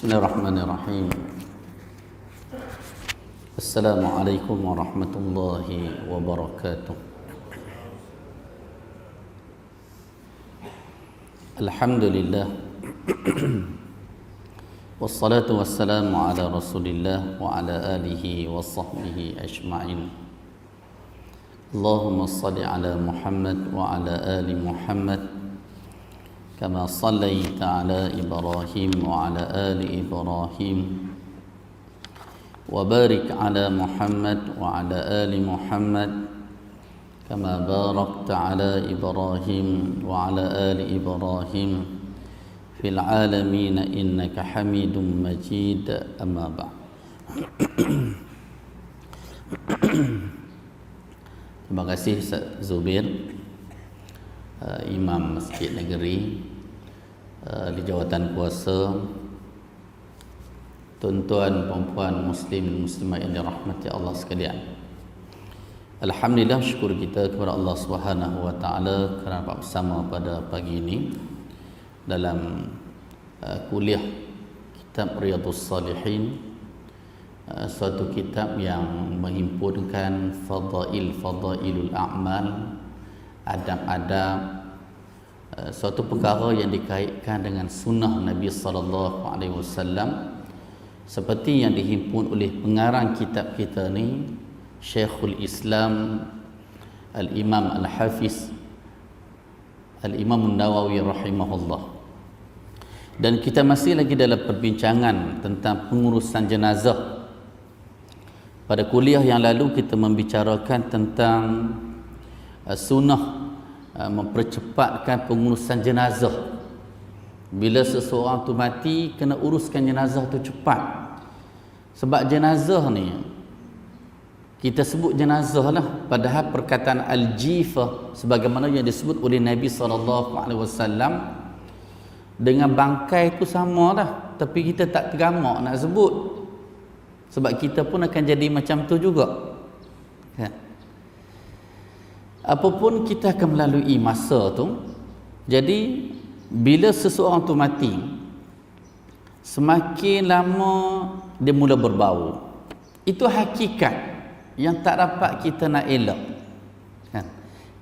Bismillahirrahmanirrahim. Assalamualaikum warahmatullahi wabarakatuh. Alhamdulillah. Wassalatu wassalamu ala Rasulillah wa ala alihi wa sahbihi ajma'in. Allahumma salli ala Muhammad wa ala ali Muhammad كما صليت على إبراهيم وعلى آل إبراهيم وبارك على محمد وعلى آل محمد كما باركت على إبراهيم وعلى آل إبراهيم في العالمين إنك حميد مجيد أما بعد. Terima kasih Ustaz Zubir, Imam Masjid Negeri di Jawatan Kuasa, tuan-tuan, puan-puan, muslim muslimat yang dirahmati Allah sekalian. Alhamdulillah, syukur kita kepada Allah Subhanahu wa taala kerana dapat bersama pada pagi ini dalam kuliah kitab Riyadhus Salihin, suatu kitab yang menghimpunkan fadailul a'mal, adab-adab, suatu perkara yang dikaitkan dengan sunnah Nabi sallallahu alaihi wasallam, seperti yang dihimpun oleh pengarang kitab kita ni, Syekhul Islam Al-Imam Al-Hafiz Al-Imam Nawawi rahimahullah. Dan kita masih lagi dalam perbincangan tentang pengurusan jenazah. Pada kuliah yang lalu kita membicarakan tentang sunnah mempercepatkan pengurusan jenazah. Bila seseorang tu mati, kena uruskan jenazah tu cepat. Sebab jenazah ni, kita sebut jenazah lah, padahal perkataan al-jifah sebagaimana yang disebut oleh Nabi SAW dengan bangkai tu sama lah, tapi kita tak tergamak nak sebut, sebab kita pun akan jadi macam tu juga kan? Apapun kita akan melalui masa tu. Jadi bila seseorang tu mati, semakin lama dia mula berbau. Itu hakikat yang tak dapat kita nak elak kan?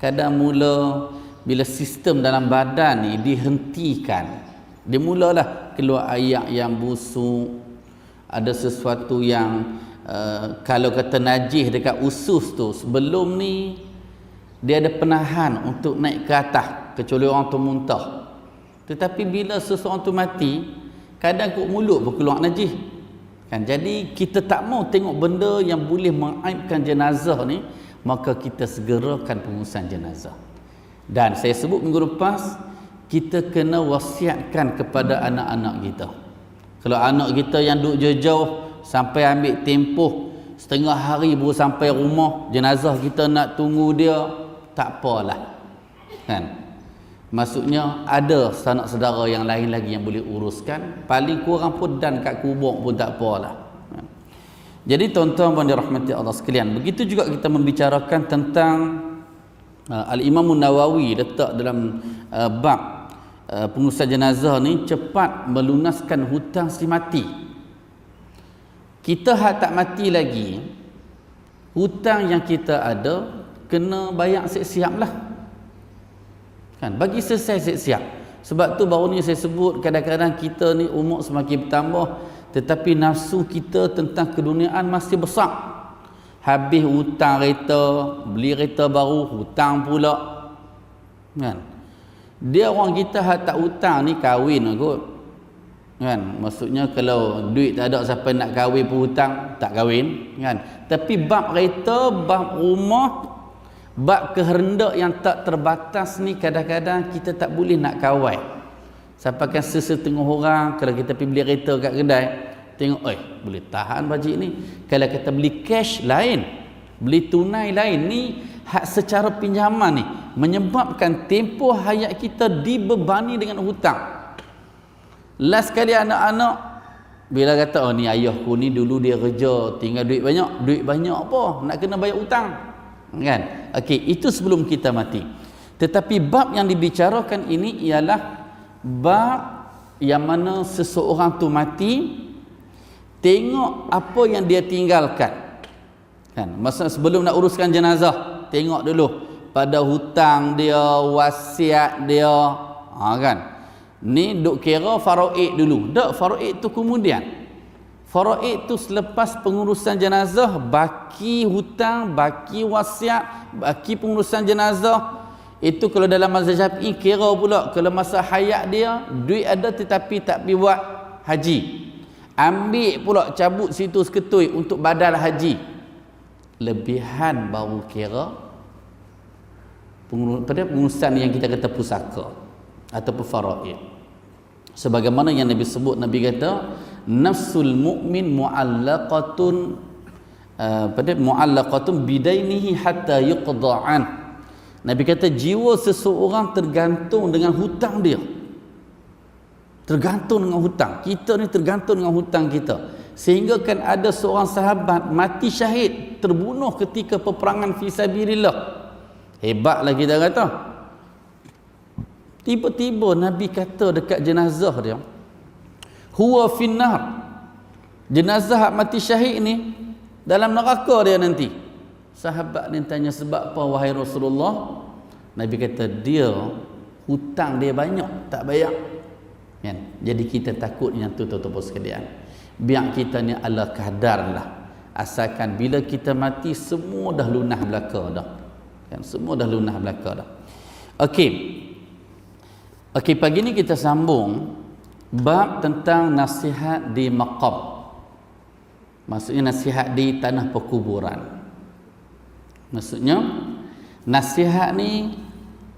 Kadang mula bila sistem dalam badan ni dihentikan, dia mulalah keluar air yang busuk, ada sesuatu yang kalau kata najis dekat usus tu, sebelum ni dia ada penahan untuk naik ke atas, kecuali orang tu muntah. Tetapi bila seseorang tu mati, kadang kat mulut pun keluar najis kan? Jadi kita tak mau tengok benda yang boleh mengaibkan jenazah ni, maka kita segerakan pengurusan jenazah. Dan saya sebut minggu lepas, kita kena wasiatkan kepada anak-anak kita. Kalau anak kita yang duduk jauh sampai ambil tempoh setengah hari baru sampai rumah, jenazah kita nak tunggu dia, tak apalah kan? Maksudnya ada sanak saudara yang lain lagi yang boleh uruskan, paling kurang pun dan kat kubur pun tak apalah. Jadi tuan-tuan yang dirahmati Allah sekalian, begitu juga kita membicarakan tentang Al-Imam Nawawi letak dalam bab pengurusan jenazah ni, cepat melunaskan hutang si mati. Kita tak mati lagi, hutang yang kita ada kena bayar siap-siap lah kan? Bagi selesai siap-siap. Sebab tu baru ni saya sebut, kadang-kadang kita ni umur semakin bertambah, tetapi nafsu kita tentang keduniaan masih besar. Habis hutang kereta, beli kereta baru, hutang pula kan? Dia orang kita tak hutang ni kahwin kot kan? Maksudnya kalau duit tak ada, siapa nak kahwin pun hutang, tak kahwin kan? Tapi bab kereta, bab rumah, bab kehendak yang tak terbatas ni, kadang-kadang kita tak boleh nak kawal. Sampaikan sesetengah orang, kalau kita pergi beli kereta kat kedai, tengok, boleh tahan bajet ni. Kalau kita beli cash lain, beli tunai lain. Ni hak secara pinjaman ni menyebabkan tempoh hayat kita dibebani dengan hutang. Last kali anak-anak bila kata, ni ayahku ni dulu dia kerja tinggal duit banyak apa nak kena bayar hutang kan? Okey, itu sebelum kita mati. Tetapi bab yang dibicarakan ini ialah bab yang mana seseorang tu mati, tengok apa yang dia tinggalkan. Kan? Masa sebelum nak uruskan jenazah, tengok dulu pada hutang dia, wasiat dia. Kan? Ni duk kira faraid dulu. Tak, faraid tu kemudian. Faraid tu selepas pengurusan jenazah, baki hutang, baki wasiat, baki pengurusan jenazah. Itu kalau dalam mazhab Syafi'i kira pula kalau masa hayat dia duit ada tetapi tak pergi buat haji. Ambil pula cabut situ seketui untuk badal haji. Lebihan baru kira pada pengurusan yang kita kata pusaka ataupun faraid. Sebagaimana yang Nabi sebut, Nabi kata nafsul mu'min mu'allaqatun mu'allaqatun bidainihi hatta yuqda'an. Nabi kata jiwa seseorang tergantung dengan hutang dia. Tergantung dengan hutang. Kita ni tergantung dengan hutang kita. Sehingga kan ada seorang sahabat mati syahid, terbunuh ketika peperangan fisabilillah. Hebatlah kita kata. Tiba-tiba Nabi kata dekat jenazah dia, huwa finnar. Jenazah mati syahid ni dalam neraka dia nanti. Sahabat ni tanya, sebab apa wahai Rasulullah? Nabi kata dia hutang dia banyak, tak bayar. Kan? Jadi kita takut yang tu tuan-tuan sekalian. Biar kita ni ala kadar lah. Asalkan bila kita mati semua dah lunah belaka dah. Kan? Semua dah lunah belaka dah. Okey. Okey, pagi ni kita sambung bab tentang nasihat di maqam. Maksudnya nasihat di tanah perkuburan. Maksudnya nasihat ni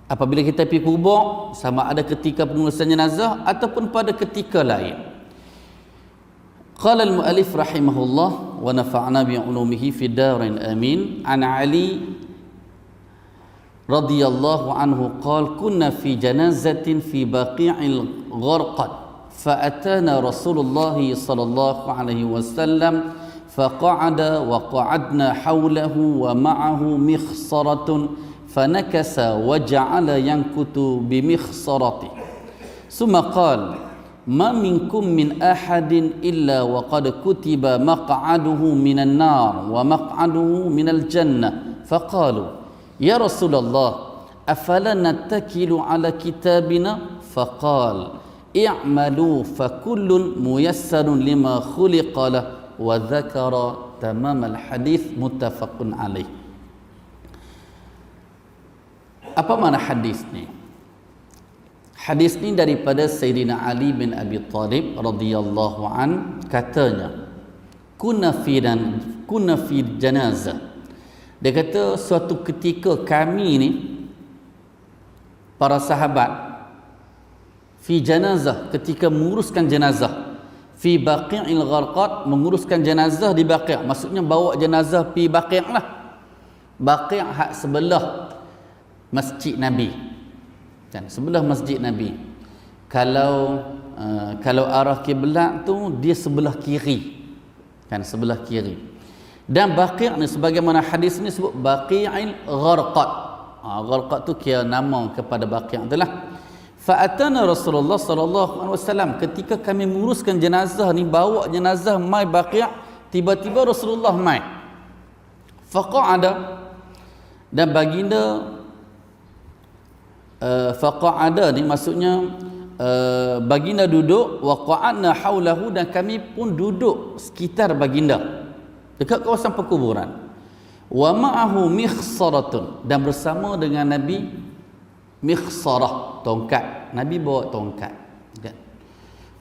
apabila kita pergi kubur, sama ada ketika pengurusan jenazah ataupun pada ketika lain. Qala al-mu'allif rahimahullah wa nafa'na bi 'ulumihi fi darin amin an Ali radhiyallahu anhu qala kunna fi janazatin fi baqi'il gharqad fa atana Rasulullah sallallahu alaihi wasallam فقعد وقعدنا حوله ومعه مخصرة فنكس وجعل ينكت بمخصرته ثم قال ما منكم من أحد إلا وقد كتب مقعده من النار ومقعده من الجنة فقالوا يا رسول الله أفلا نتكل على كتابنا فقال اعملوا فكل ميسر لما خلق له wa dzakara tamam al-hadis muttafaqun alaih. Apa makna hadis ni? Hadis ni daripada Sayyidina Ali bin Abi Thalib radhiyallahu an, katanya kunna fi janazah. Dia kata suatu ketika kami ni para sahabat fi janazah, ketika menguruskan jenazah, fi baqi'il gharqad, menguruskan jenazah di Baqi'. Maksudnya bawa jenazah pi Baqi' lah. Baqi' hak sebelah Masjid Nabi. Kan, sebelah Masjid Nabi. Kalau arah kiblat tu dia sebelah kiri. Kan, sebelah kiri. Dan Baqi' ni sebagaimana hadis ni sebut Baqi'il gharqad. Gharqad tu kira nama kepada Baqi' tu lah. Fa'atana Rasulullah sallallahu alaihi wasallam, ketika kami menguruskan jenazah ni, bawa jenazah mai Baqi', tiba-tiba Rasulullah mai. Faqa'ada, dan baginda faqa'ada ni maksudnya baginda duduk, wa qa'adna haulahu, dan kami pun duduk sekitar baginda dekat kawasan perkuburan. Wa ma'ahu mikhsaratun, dan bersama dengan Nabi mikhsarah, tongkat. Nabi bawa tongkat.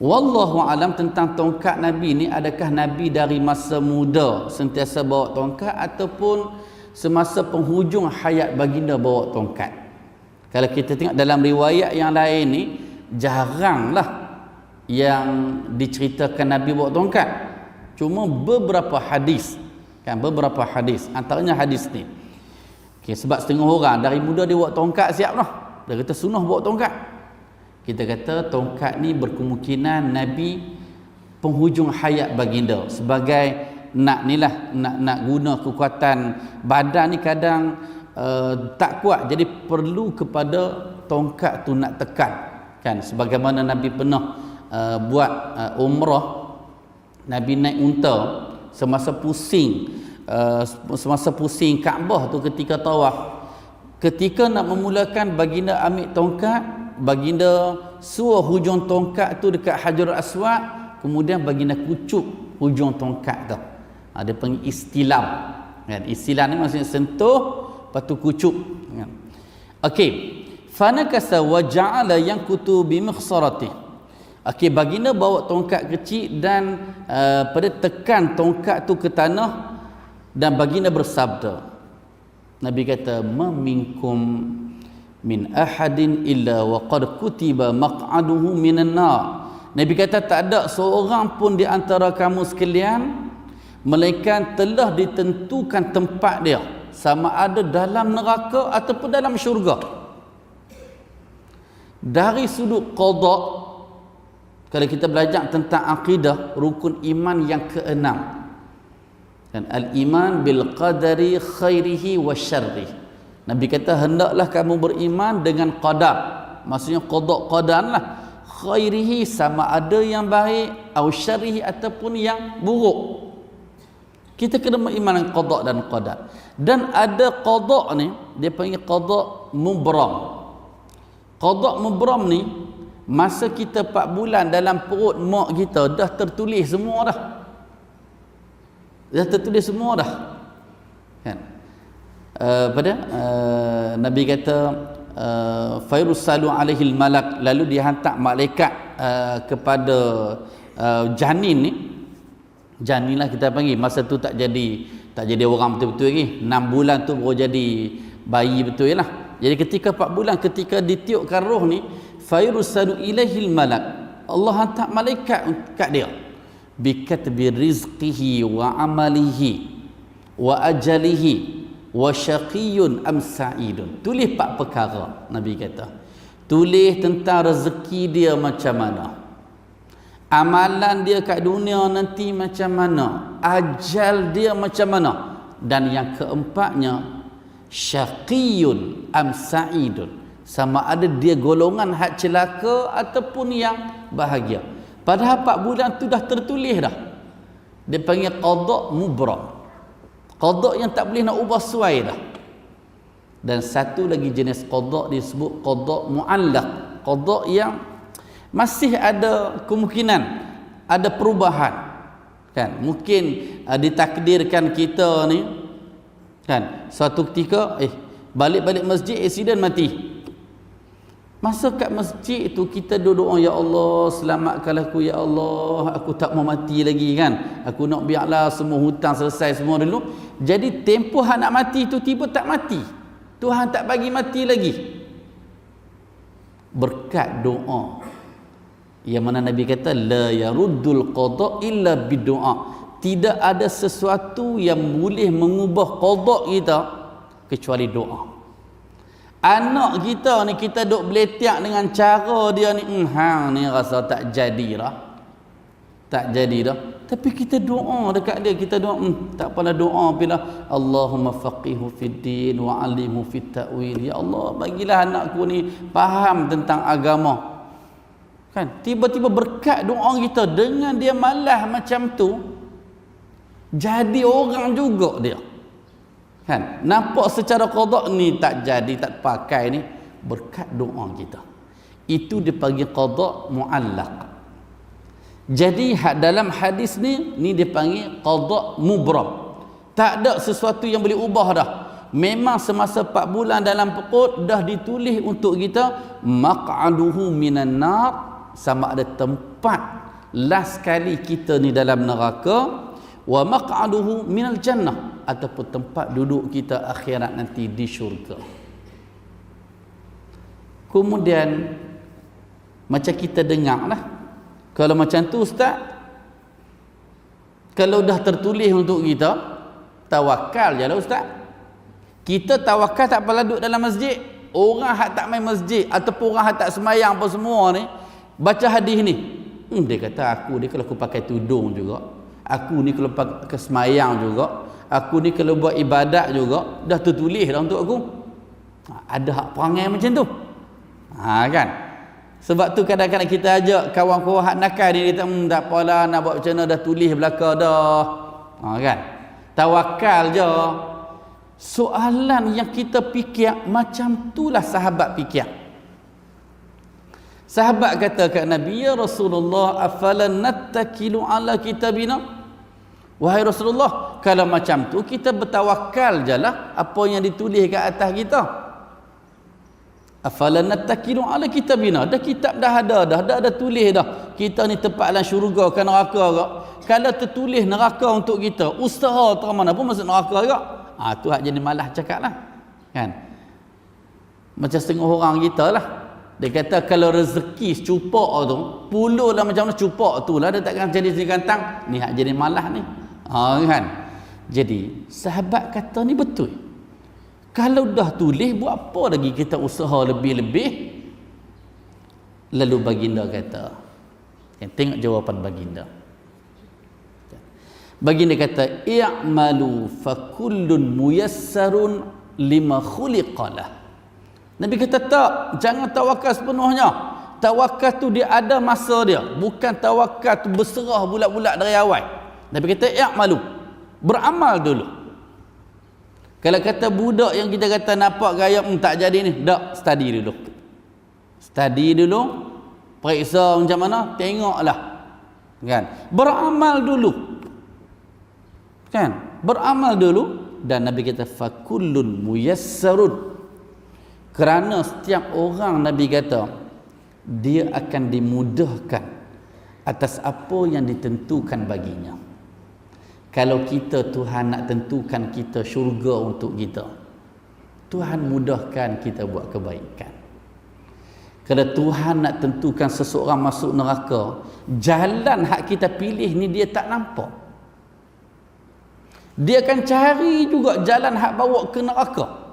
Wallahu alam tentang tongkat Nabi ni, adakah Nabi dari masa muda sentiasa bawa tongkat ataupun semasa penghujung hayat baginda bawa tongkat. Kalau kita tengok dalam riwayat yang lain ni, jaranglah yang diceritakan Nabi bawa tongkat. Cuma beberapa hadis, kan, beberapa hadis, antaranya hadis ni. Okay, sebab setengah orang dari muda dia bawa tongkat siap lah. Dia kata sunnah bawa tongkat. Kita kata tongkat ni berkemungkinan Nabi penghujung hayat baginda, sebagai nak guna kekuatan badan ni kadang tak kuat, jadi perlu kepada tongkat tu nak tekan, kan, sebagaimana Nabi pernah buat umrah, Nabi naik unta semasa pusing Kaabah tu ketika tawaf. Ketika nak memulakan, baginda ambil tongkat, baginda suruh hujung tongkat tu dekat Hajarul Aswad, kemudian baginda kucuk hujung tongkat tu. Dia panggil istilam. Kan? Istilam ni maksudnya sentuh, lepas tu kucuk. Kan? Okey. Fanakasa wa ja'ala yankutu bi mikhsarati. Okey, baginda bawa tongkat kecil dan pada tekan tongkat tu ke tanah dan baginda bersabda. Nabi kata, "Ma minkum min ahadin illa wa qad kutiba maq'aduhu minan nar." Nabi kata tak ada seorang pun di antara kamu sekalian melainkan telah ditentukan tempat dia, sama ada dalam neraka ataupun dalam syurga. Dari sudut qada, kalau kita belajar tentang akidah, rukun iman yang keenam, dan al-iman bil qadari khairihi wa syarrih. Nabi kata hendaklah kamu beriman dengan qadar. Maksudnya qada lah. Khairihi sama ada yang baik, atau syarrihi ataupun yang buruk. Kita kena beriman dengan qada dan qadar. Dan ada qada ni, dia panggil qada mubram. Qada mubram ni, masa kita 4 bulan dalam perut mak kita dah tertulis semua dah. Tertulis semua dah. Kan? Nabi kata fayrusalu alaihil malak, lalu dihantar malaikat kepada janin ni. Janin lah kita panggil. Masa tu tak jadi orang betul-betul lagi. 6 bulan tu baru jadi bayi betul lah. Jadi ketika 4 bulan, ketika ditiupkan roh ni, fayrusalu ilaihil malak, Allah hantar malaikat kat dia, bikatbi rizqihi wa amalihi wa ajalihi wa syaqiyun am sa'idun. Tulis 4 perkara. Nabi kata, tulis tentang rezeki dia macam mana, amalan dia kat dunia nanti macam mana, ajal dia macam mana, dan yang keempatnya syaqiyun am sa'idun, sama ada dia golongan hak celaka ataupun yang bahagia. Padahal 4 bulan tu dah tertulis dah. Dia panggil qada mubram. Qada yang tak boleh nak ubah suai dah. Dan satu lagi jenis qada disebut qada mu'allaq. Qada yang masih ada kemungkinan ada perubahan. Kan? Mungkin ditakdirkan kita ni, kan, suatu ketika balik-balik masjid accident mati. Masa kat masjid tu kita doa, ya Allah selamatkanlah aku, ya Allah aku tak mau mati lagi, kan, aku nak biarlah semua hutang selesai semua dulu. Jadi tempoh hak nak mati tu tiba tak mati, Tuhan tak bagi mati lagi, berkat doa. Yang mana Nabi kata la yaruddul qada illa bidoa. Tidak ada sesuatu yang boleh mengubah qada kita kecuali doa. Anak kita ni, kita duk beletiak dengan cara dia ni, hang ni rasa tak jadi dah. Tak jadi dah. Tapi kita doa dekat dia, kita doa, tak apalah doa bila Allahumma faqihu fid din wa 'allimhu fit ta'wil. Ya Allah, bagilah anakku ni faham tentang agama. Kan? Tiba-tiba berkat doa kita, dengan dia malas macam tu, jadi orang juga dia. Kan? Nampak secara qada ni tak jadi, tak pakai ni, berkat doa kita. Itu dipanggil qada mu'allaq. Jadi dalam hadis ni dipanggil qada mubram. Tak ada sesuatu yang boleh ubah dah. Memang semasa 4 bulan dalam perut dah ditulis untuk kita maq'aduhu minan nar, sama ada tempat last kali kita ni dalam neraka, wa maq'aduhu minal jannah, ataupun tempat duduk kita akhirat nanti di syurga. Kemudian macam kita dengar lah, kalau macam tu ustaz, kalau dah tertulis untuk kita, tawakal je lah ustaz. Kita tawakal tak apalah duduk dalam masjid. Orang hak tak main masjid ataupun orang hak tak semayang apa semua ni, baca hadis ni, dia kata aku ni kalau aku pakai tudung juga, aku ni kalau pakai semayang juga, aku ni kalau buat ibadat juga, dah tertulis dah untuk aku. Ada hak perangai macam tu. Kan? Sebab tu kadang-kadang kita ajak kawan-kawan hak nakal ni, dia tak apalah nak buat macam mana, dah tulis belakang dah. Kan? Tawakal je. Soalan yang kita fikir macam itulah sahabat fikir. Sahabat kata kat Nabi, ya Rasulullah, afalan nattakilu ala kitabina? Wahai Rasulullah, kalau macam tu kita bertawakal je lah apa yang ditulis kat atas kita. Afalan nattakilu ala kitabina? Dah kitab dah ada tulis dah. Kita ni tempatlah syurga ke neraka ke? Kalau tertulis neraka untuk kita, usaha ter mana pun masuk neraka ke? Tu hak jadi malah cakap lah. Kan? Macam setengah orang kita lah. Dia kata kalau rezeki cupak tu, puluh lah macam mana cupak tu lah, dia takkan jadi gantang. Ni hak jadi malah ni. Kan? Jadi, sahabat kata ni betul. Kalau dah tulis, buat apa lagi kita usaha lebih-lebih? Lalu baginda kata, tengok jawapan baginda. Baginda kata, i'malu fakullun muyassarun lima khuliqalah. Nabi kata tak, jangan tawakal sepenuhnya. Tawakal tu dia ada masa dia. Bukan tawakal tu berserah bulat-bulat dari awal. Nabi kata i'malu, beramal dulu. Kalau kata budak yang kita kata nampak gaya tak jadi ni, tak, study dulu. Study dulu, periksa macam mana, tengoklah. Kan? Beramal dulu. Kan? Beramal dulu. Dan Nabi kata fakullun muyassarun. Kerana setiap orang, Nabi kata, dia akan dimudahkan atas apa yang ditentukan baginya. Kalau kita, Tuhan nak tentukan kita syurga untuk kita, Tuhan mudahkan kita buat kebaikan. Kalau Tuhan nak tentukan seseorang masuk neraka, jalan hak kita pilih ni dia tak nampak. Dia akan cari juga jalan hak bawa ke neraka.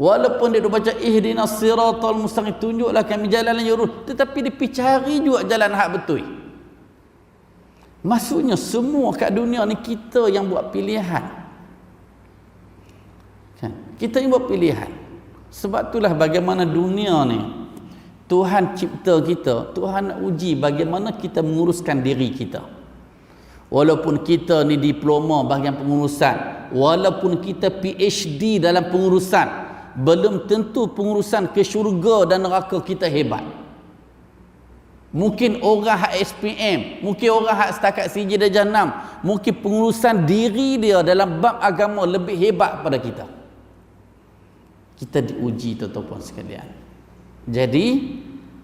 Walaupun dia baca ihdinas siratal mustaqim, tunjuklah kami jalan yang lurus, tetapi dia pergi cari juga jalan hak betul. Maksudnya semua kat dunia ni kita yang buat pilihan. Kan? Kita yang buat pilihan. Sebab itulah bagaimana dunia ni Tuhan cipta kita, Tuhan nak uji bagaimana kita menguruskan diri kita. Walaupun kita ni diploma bahagian pengurusan, walaupun kita PhD dalam pengurusan, belum tentu pengurusan ke syurga dan neraka kita hebat. Mungkin orang hak SPM, mungkin orang hak setakat CJ Darjah 6, mungkin pengurusan diri dia dalam bab agama lebih hebat pada kita. Kita diuji tuan-tuan sekalian. Jadi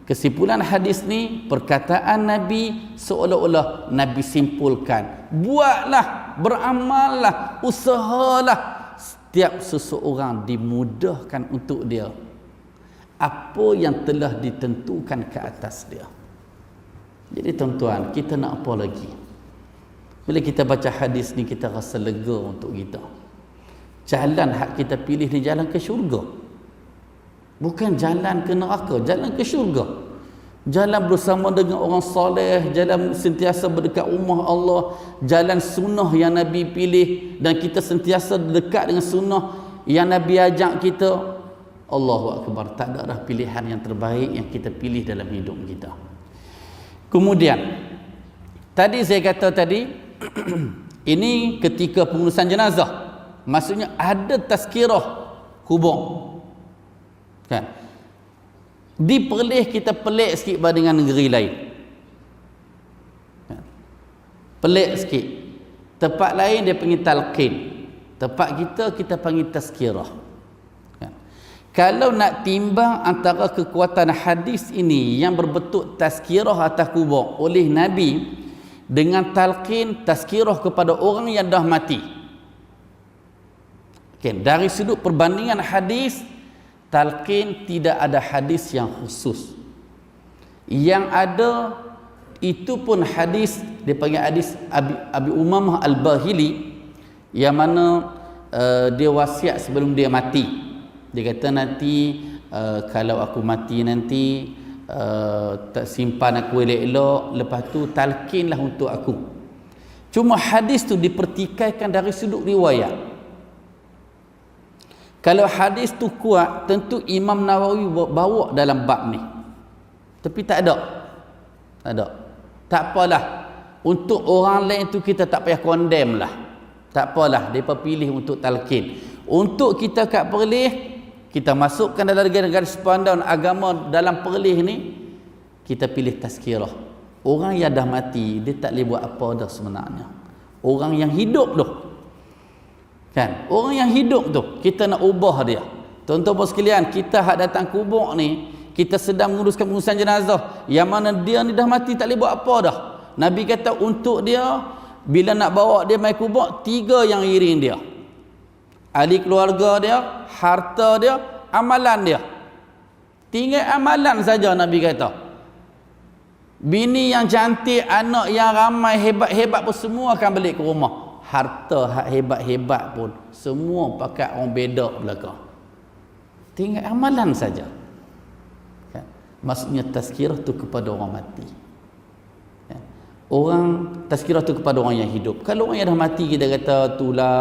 kesimpulan hadis ni, perkataan Nabi seolah-olah Nabi simpulkan, buatlah, beramallah, usahalah. Setiap seseorang dimudahkan untuk dia apa yang telah ditentukan ke atas dia. Jadi tuan-tuan, kita nak apa lagi? Bila kita baca hadis ni, kita rasa lega untuk kita. Jalan hak kita pilih ni jalan ke syurga, bukan jalan ke neraka, jalan ke syurga. Jalan bersama dengan orang soleh, jalan sentiasa berdekat rumah Allah, jalan sunnah yang Nabi pilih, dan kita sentiasa dekat dengan sunnah yang Nabi ajak kita. Allahu Akbar, tak ada dah pilihan yang terbaik yang kita pilih dalam hidup kita. Kemudian tadi saya kata tadi ini ketika pengurusan jenazah, maksudnya ada tazkirah kubur. Kan? Diperlih kita pelik sikit dengan negeri lain. Kan? Pelik sikit. Tempat lain dia panggil talqin, tempat kita panggil tazkirah. Kalau nak timbang antara kekuatan hadis ini yang berbentuk tazkirah atas kubur oleh Nabi dengan talqin, tazkirah kepada orang yang dah mati. Okay, dari sudut perbandingan hadis, talqin tidak ada hadis yang khusus. Yang ada itu pun hadis, dia panggil hadis Abi Umamah Al-Bahili, yang mana dia wasiat sebelum dia mati. Dia kata nanti kalau aku mati nanti tak simpan aku elok-elok, lepas tu talqinlah untuk aku. Cuma hadis tu dipertikaikan dari sudut riwayat. Kalau hadis tu kuat, tentu Imam Nawawi bawa dalam bab ni. Tapi tak ada. Tak ada. Tak apalah. Untuk orang lain tu kita tak payah condemn lah. Tak apalah, mereka pilih untuk talqin. Untuk kita kat Perlis, kita masukkan dalam garis pandangan agama dalam Perlis ni, kita pilih tazkirah. Orang yang dah mati, dia tak boleh buat apa dah sebenarnya. Orang yang hidup tu, kan? Orang yang hidup tu, kita nak ubah dia. Tuan-tuan sekalian, kita hak datang kubur ni, kita sedang menguruskan pengurusan jenazah. Yang mana dia ni dah mati, tak boleh buat apa dah. Nabi kata untuk dia, bila nak bawa dia mai kubur, 3 yang iring dia. Ahli keluarga dia, harta dia, amalan dia. Tinggal amalan saja Nabi kata. Bini yang cantik, anak yang ramai, hebat-hebat pun semua akan balik ke rumah. Harta hak hebat-hebat pun semua pakai orang bedak belakang. Tinggal amalan saja. Kan? Maksudnya tazkirah tu kepada orang mati. Kan? Orang tazkirah tu kepada orang yang hidup. Kalau orang yang dah mati, kita kata itulah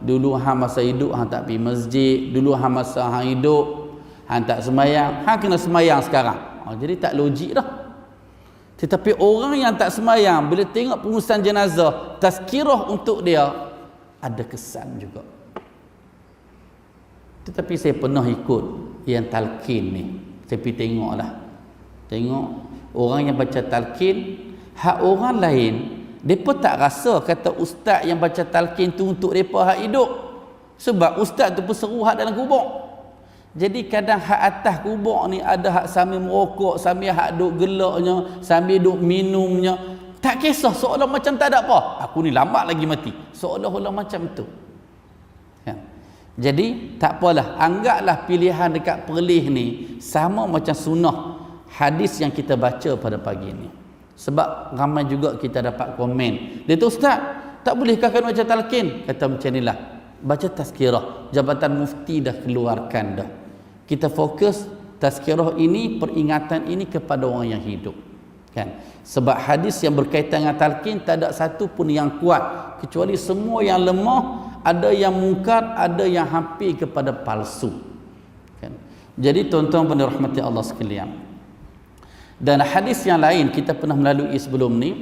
dulu hang masa hidup hang tak pergi masjid, dulu hang masa hang hidup hang tak semayang, hang kena semayang sekarang. Jadi tak logik dah. Tetapi orang yang tak semayang, bila tengok pengurusan jenazah, tazkirah untuk dia, ada kesan juga. Tetapi saya pernah ikut yang talqin ni. Saya pergi tengoklah. Tengok orang yang baca talqin, hak orang lain, mereka tak rasa kata ustaz yang baca talqin tu untuk mereka hak hidup. Sebab ustaz tu pun seru hak dalam kubur. Jadi kadang hak atas kubur ni ada hak sambil merokok, sambil hak duk gelaknya, sambil duk minumnya. Tak kisah, seolah macam tak ada apa. Aku ni lama lagi mati. Seolah-olah macam tu. Ya. Jadi tak apalah, anggaplah pilihan dekat Perlis ni sama macam sunnah hadis yang kita baca pada pagi ni. Sebab ramai juga kita dapat komen, dia tu ustaz, tak bolehkah kena baca talqin? Kata macam inilah, baca tazkirah. Jabatan Mufti dah keluarkan dah. Kita fokus tazkirah ini, peringatan ini kepada orang yang hidup, kan? Sebab hadis yang berkaitan dengan talqin tak ada satu pun yang kuat, kecuali semua yang lemah, ada yang mungkar, ada yang hampir kepada palsu, kan? Jadi tuan-tuan dan rahmati Allah sekalian, dan hadis yang lain kita pernah melalui sebelum ni,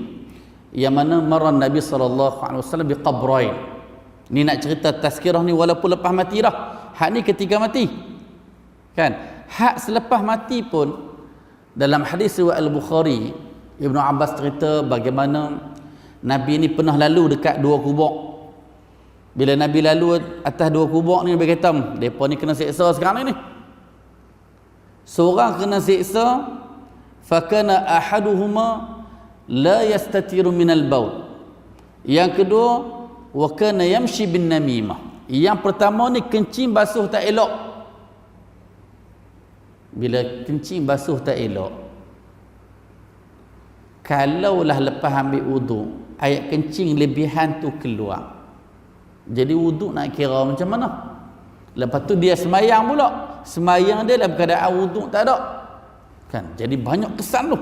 yang mana maran Nabi SAW di qabrain. Ni nak cerita tazkirah ni walaupun lepas mati dah. Hak ni ketika mati, kan? Hak selepas mati pun, dalam hadis riwayat Al-Bukhari, Ibnu Abbas cerita bagaimana Nabi ni pernah lalu dekat 2 kubur. Bila Nabi lalu atas 2 kubur ni, Nabi kata, mereka ni kena siksa sekarang ni. Seorang kena siksa, fakana ahaduhuma la yastatiru minal baul. Yang kedua, wa kana yamshi bin namimah. Yang pertama ni kencing basuh tak elok. Bila kencing basuh tak elok, kalaulah lepas ambil wudu, air kencing lebihan tu keluar, jadi wudu nak kira macam mana? Lepas tu dia semayang pula, semayang dia dalam keadaan wudu tak ada, kan? Jadi banyak kesan tu,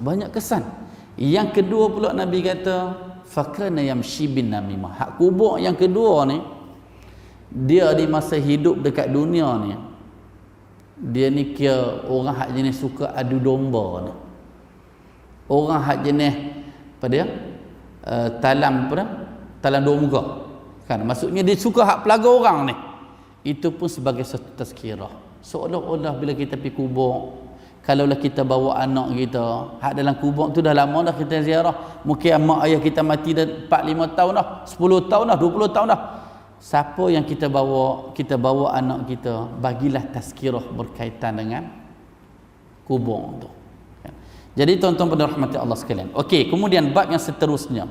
banyak kesan. Yang kedua pula Nabi kata fakana yamshi bin namimah. Hak kubur yang kedua ni, dia di masa hidup dekat dunia ni, dia ni kira orang hak jenis suka adu domba ni. Orang hak jenis apa dia? Talam apa dah? Talam dua muka. Kan? Maksudnya dia suka hak pelaga orang ni. Itu pun sebagai satu tazkirah. Seolah-olah bila kita pergi kubur, kalaulah kita bawa anak kita, hak dalam kubur tu dah lama dah kita ziarah. Mungkin mak ayah kita mati dah 4-5 tahun dah, 10 tahun dah, 20 tahun dah. Siapa yang kita bawa anak kita, bagilah tazkirah berkaitan dengan kubur tu. Jadi tuan-tuan pada rahmati Allah sekalian. Okey, kemudian bab yang seterusnya,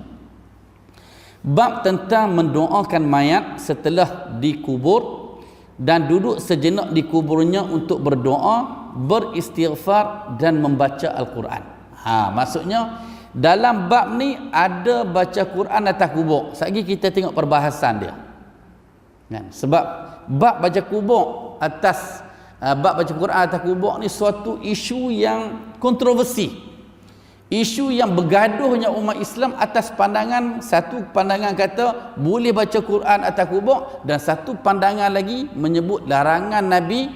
bab tentang mendoakan mayat setelah dikubur dan duduk sejenak di kuburnya untuk berdoa, beristighfar dan membaca Al-Quran. Maksudnya dalam bab ni ada baca Quran atas kubur. Sekali kita tengok perbahasan dia. Kan? Sebab bab baca kubur atas bab baca Quran atas kubur ni suatu isu yang kontroversi. Isu yang bergaduhnya umat Islam atas pandangan, satu pandangan kata boleh baca Quran atas kubur, dan satu pandangan lagi menyebut larangan Nabi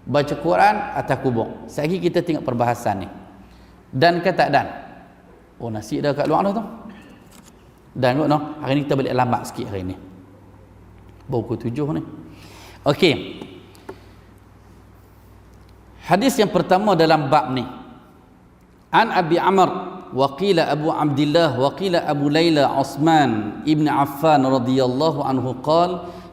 baca Quran atas kubur. Sekali kita tengok perbahasan ni. Dan ke tak dan? Oh, nasi dah kat luar dah tu. Dan kot no. Hari ni kita balik lambat sikit hari ni. Baru pukul 7 ni. Okey. Hadis yang pertama dalam bab ni. An Abi Amr وقيل أبو عبد الله وقيل أبو ليلى عثمان ابن عفان رضي الله عنه قال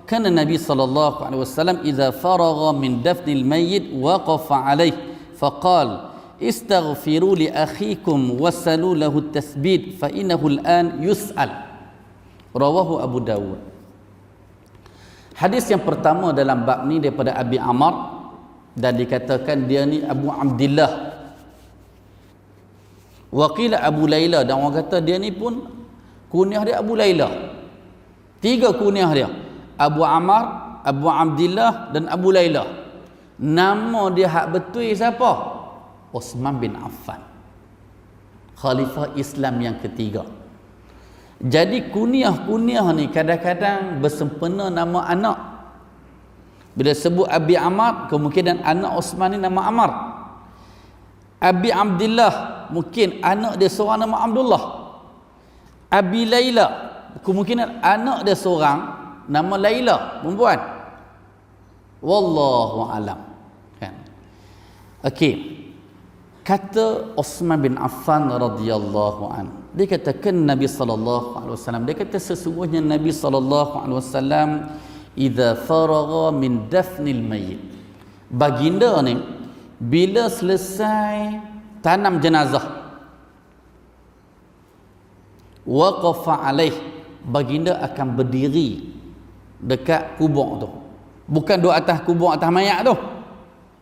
كان النبي صلى الله عليه وسلم إذا فرغ من دفن الميت وقف عليه فقال استغفروا لأخيكم وسلوا له التثبيت فإنه الآن يسأل رواه أبو داود. Hadis yang pertama dalam bab ni daripada Abi Amr dan dikatakan dia ni Abu Abdillah. Waqila Abu Laila, dan orang kata dia ni pun kunyah dia Abu Laila. 3 kunyah dia. Abu Amr, Abu Abdillah dan Abu Laila. Nama dia hak betul siapa? Uthman bin Affan. Khalifah Islam yang ketiga. Jadi kunyah-kunyah ni kadang-kadang bersempena nama anak. Bila sebut Abi Amr, kemungkinan anak Uthman ni nama Amr. Abi Abdillah, mungkin anak dia seorang nama Abdullah. Abi Laila, kemungkinan anak dia seorang nama Laila, perempuan. Wallahu alam. Kan? Okey. Kata Uthman bin Affan radhiyallahu an. Dia katakan Nabi sallallahu alaihi wasallam, dia kata sesungguhnya Nabi sallallahu alaihi wasallam idza faragha min dafnil mayyit. Baginda ni bila selesai tanam jenazah, waqafa alaih, baginda akan berdiri dekat kubur tu. Bukan duduk atas kubur, atas mayat tu,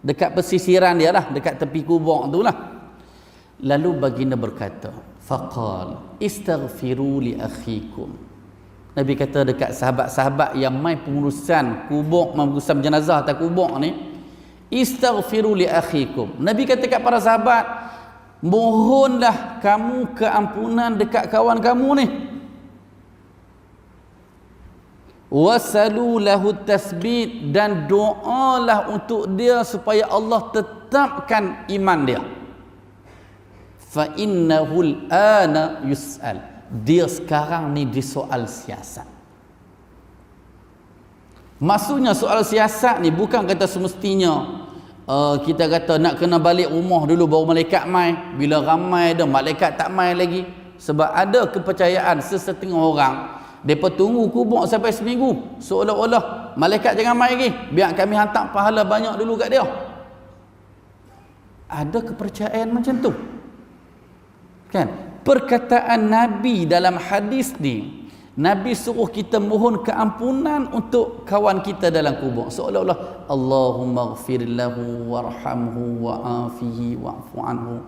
dekat pesisiran dia lah, dekat tepi kubur tu lah. Lalu baginda berkata, faqal istaghfiru li akhikum. Nabi kata dekat sahabat-sahabat yang mai pengurusan kubur, pengurusan jenazah atas kubur ni, istaghfiru li akhikum. Nabi kata kat para sahabat, mohonlah kamu keampunan dekat kawan kamu ni. Wasalu lahu tasbit, dan doalah untuk dia supaya Allah tetapkan iman dia. Fa innahul ana yus'al. Dia sekarang ni disoal siasat. Maksudnya soal siasat ni bukan kata semestinya kita kata nak kena balik rumah dulu baru malaikat mai. Bila ramai dah malaikat tak mai lagi. Sebab ada kepercayaan sesetengah orang, mereka tunggu kubur sampai seminggu, seolah-olah malaikat jangan mai lagi, biar kami hantar pahala banyak dulu kat dia. Ada kepercayaan macam tu kan? Perkataan Nabi dalam hadis ni, Nabi suruh kita mohon keampunan untuk kawan kita dalam kubur, seolah-olah Allahumma ghfir lahu warhamhu wa'afihi wa'fu anhu.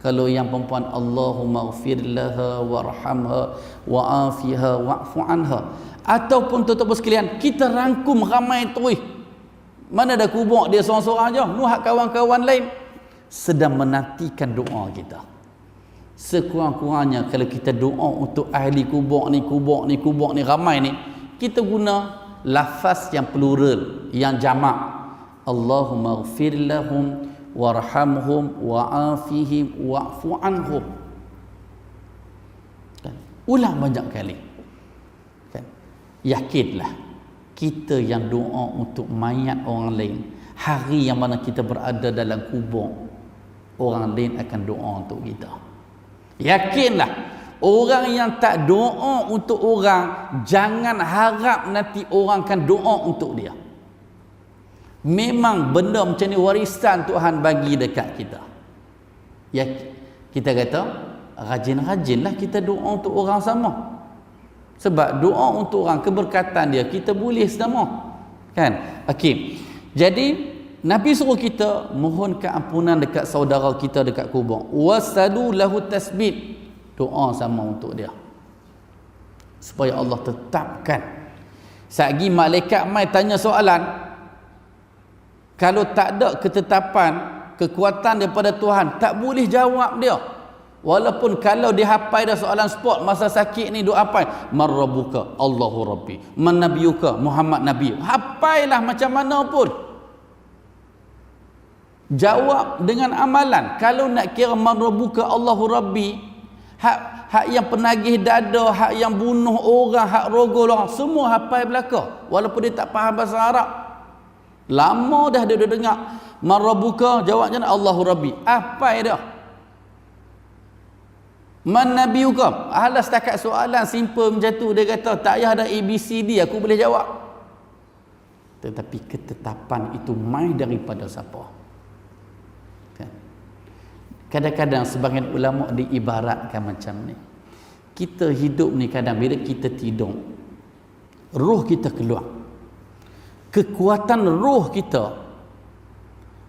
Kalau yang perempuan, Allahumma ghfir laha warhamha wa'afiha wa'fu anha. Ataupun tuan-tuan sekalian, kita rangkum ramai tu, mana ada kubur dia seorang-seorang aja, nuhak kawan-kawan lain sedang menantikan doa kita. Sekurang-kurangnya kalau kita doa untuk ahli kubur ni ramai ni, kita guna lafaz yang plural, yang jamak. Allahumma ghfir lahum warhamhum wa'afihim wa'fu anhum. Kan? Ulang banyak kali. Kan? Yakinlah kita yang doa untuk mayat orang lain, hari yang mana kita berada dalam kubur, orang lain akan doa untuk kita. Yakinlah orang yang tak doa untuk orang, jangan harap nanti orang akan doa untuk dia. Memang benda macam ni warisan Tuhan bagi dekat kita. Ya, kita kata rajin-rajinlah kita doa untuk orang sama. Sebab doa untuk orang, keberkatan dia kita boleh sama. Kan? Okey. Jadi Nabi suruh kita mohon keampunan dekat saudara kita dekat kubur. Wasalu lahu tasbit. Doa sama untuk dia. Supaya Allah tetapkan. Satgi malaikat mai tanya soalan, kalau tak ada ketetapan, kekuatan daripada Tuhan, tak boleh jawab dia. Walaupun kalau dia hafal dah soalan sport masa sakit ni, duk hafal man rabbuka, Allahu rabbi, man nabiyuka, Muhammad nabi, hafailah macam mana pun. Jawab dengan amalan. Kalau nak kira man rabbuka Allahu Rabbi, hak yang penagih dada, hak yang bunuh orang, hak rogol orang, semua hafal belaka. Walaupun dia tak faham bahasa Arab. Lama dah dia dengar man rabbuka, jawabnya Allahu Rabbi. Apa dia? Man nabiyuka? Alah, setakat soalan simple macam tu, dia kata tak payah ada ABCD aku boleh jawab. Tetapi ketetapan itu mai daripada siapa? Kadang-kadang sebagian ulama diibaratkan macam ni. Kita hidup ni kadang bila kita tidur, roh kita keluar. Kekuatan roh kita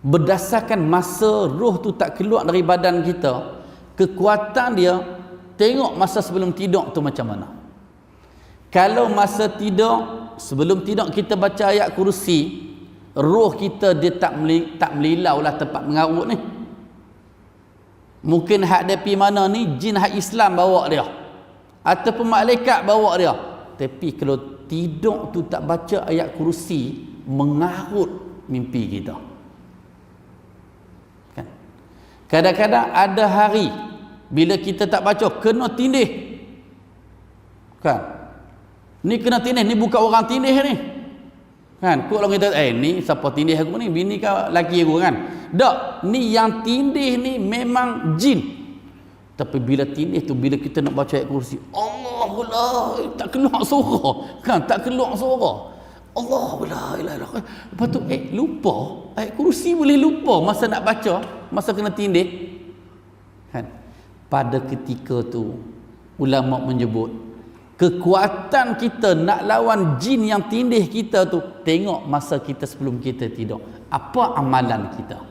berdasarkan masa roh tu tak keluar dari badan kita, kekuatan dia tengok masa sebelum tidur tu macam mana. Kalau masa tidur, sebelum tidur kita baca ayat kursi, roh kita dia tak melilau lah tempat mengarut ni. Mungkin hak dia pergi mana ni, jin hak Islam bawa dia, ataupun malaikat bawa dia. Tapi kalau tidur tu tak baca ayat kursi, mengarut mimpi kita. Kan? Kadang-kadang ada hari bila kita tak baca, kena tindih. Kan? Ni kena tindih, ni bukan orang tindih ni. Kan? Kau orang kita, ni siapa tindih aku ni? Bini kau, laki aku kan? Tak, ni yang tindih ni memang jin. Tapi bila tindih tu, bila kita nak baca ayat kursi, Allah, tak keluar suara. Kan? Tak keluar suara. Allah, lepas tu, lupa. Ayat kursi boleh lupa masa nak baca, masa kena tindih. Kan? Pada ketika tu, ulama menyebut, kekuatan kita nak lawan jin yang tindih kita tu, tengok masa kita sebelum kita tidur. Apa amalan kita?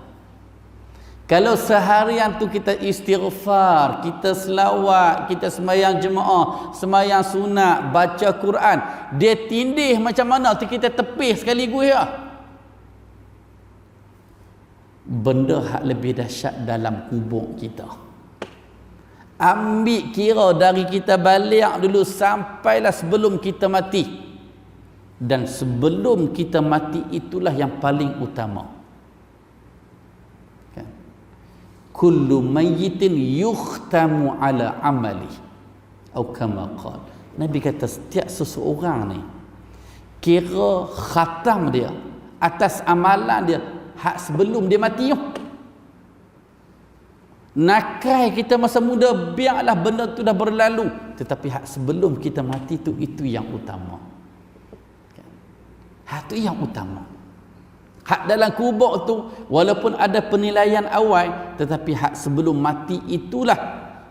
Kalau seharian tu kita istighfar, kita selawat, kita sembahyang jemaah, sembahyang sunat, baca Quran, dia tindih macam mana tu kita tepis sekaligus ya. Benda hak lebih dahsyat dalam kubur kita. Ambil kira dari kita balik dulu sampailah sebelum kita mati. Dan sebelum kita mati itulah yang paling utama. Kullu mayyitin yukhtamu ala amali atau kama qala. Nabi kata setiap seseorang ni kira khatam dia atas amalan dia hak sebelum dia mati. Nakai kita masa muda, biarlah benda tu dah berlalu, tetapi hak sebelum kita mati tu, itu yang utama. Hak tu yang utama. Hak dalam kubur tu walaupun ada penilaian awal, tetapi hak sebelum mati itulah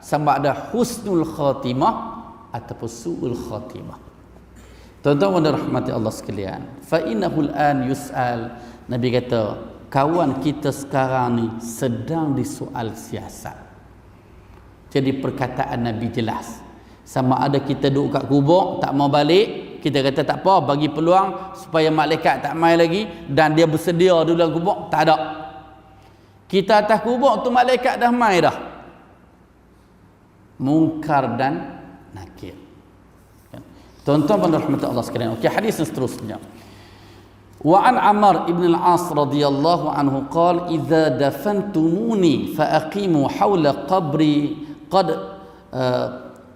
sama ada husnul khatimah ataupun su'ul khatimah. Tuan-tuan dan rahmati Allah sekalian, fa innahul an yus'al. Nabi kata kawan kita sekarang ni sedang disoal siasat. Jadi perkataan Nabi jelas. Sama ada kita duduk kat kubur tak mau balik, kita kata tak apa, bagi peluang supaya malaikat tak mai lagi dan dia bersedia dulu dalam kubur, tak ada. Kita atas kubur tu malaikat dah mai dah. Munkar dan nakir. Tuan-tuan dan rahmat Allah sekalian. Okey, hadis yang seterusnya. Wa an Amr ibn al-As radhiyallahu anhu qala idza dafantumuni fa aqimu hawla qabri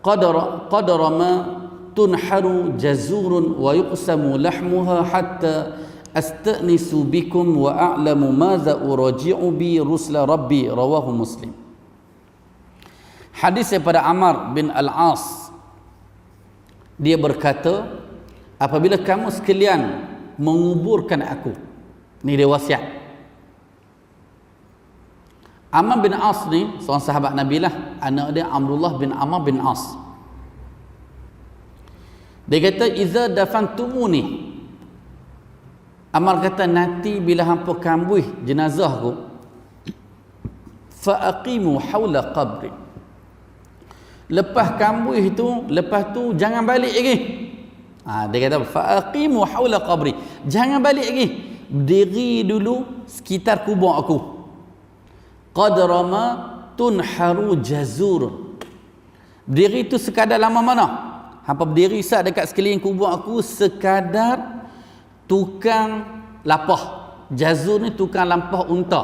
qadara ma tunharu jazurun wa yuqsamu lahmuha hatta astanisu bikum wa a'lamu madza uraji'u bi rusla rabbi, rawahu Muslim. Hadis daripada Amr bin Al-As, dia berkata, apabila kamu sekalian menguburkan aku, ni dia wasiat. Amr bin As ni seorang sahabat Nabi lah, anak dia Amrullah bin Amr bin As. Dia kata iza dafantumuni, Amar kata nanti bila hampa kambuh jenazahku, fa aqimu haula qabri, lepas kambuh itu, lepas tu jangan balik lagi. Dia kata fa aqimu haula qabri, jangan balik lagi, berdiri dulu sekitar kubur aku. Qadra ma tunharu jazur, berdiri itu sekadar lama mana? Hampa berdiri sat dekat sekeliling kubur aku sekadar tukang lapah. Jazur ni tukang lampah unta.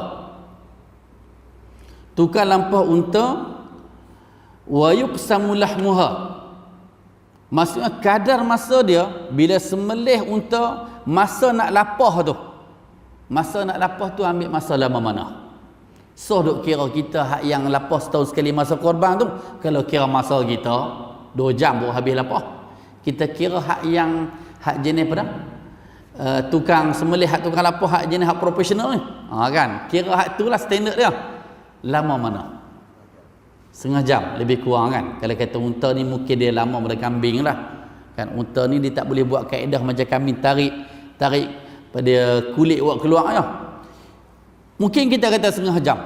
tukar lampah unta, wa yuqsamu lahmuha, maksudnya kadar masa dia bila sembelih unta, masa nak lapah tu ambil masa lama mana. So duk kira kita hak yang lapah setahun sekali masa korban tu, kalau kira masa kita 2 jam baru habis lapah. Kita kira hak jenis apa dah? Tukang sembelih, hak tukang lapah, hak jenis hak profesional ni. Kan? Kira hak tu lah standard dia. Lama mana? Setengah jam lebih kurang kan. Kalau kata unta ni mungkin dia lama daripada kambing lah. Kan unta ni dia tak boleh buat kaedah macam kambing tarik pada kulit buat keluar ya. Mungkin kita kata setengah jam.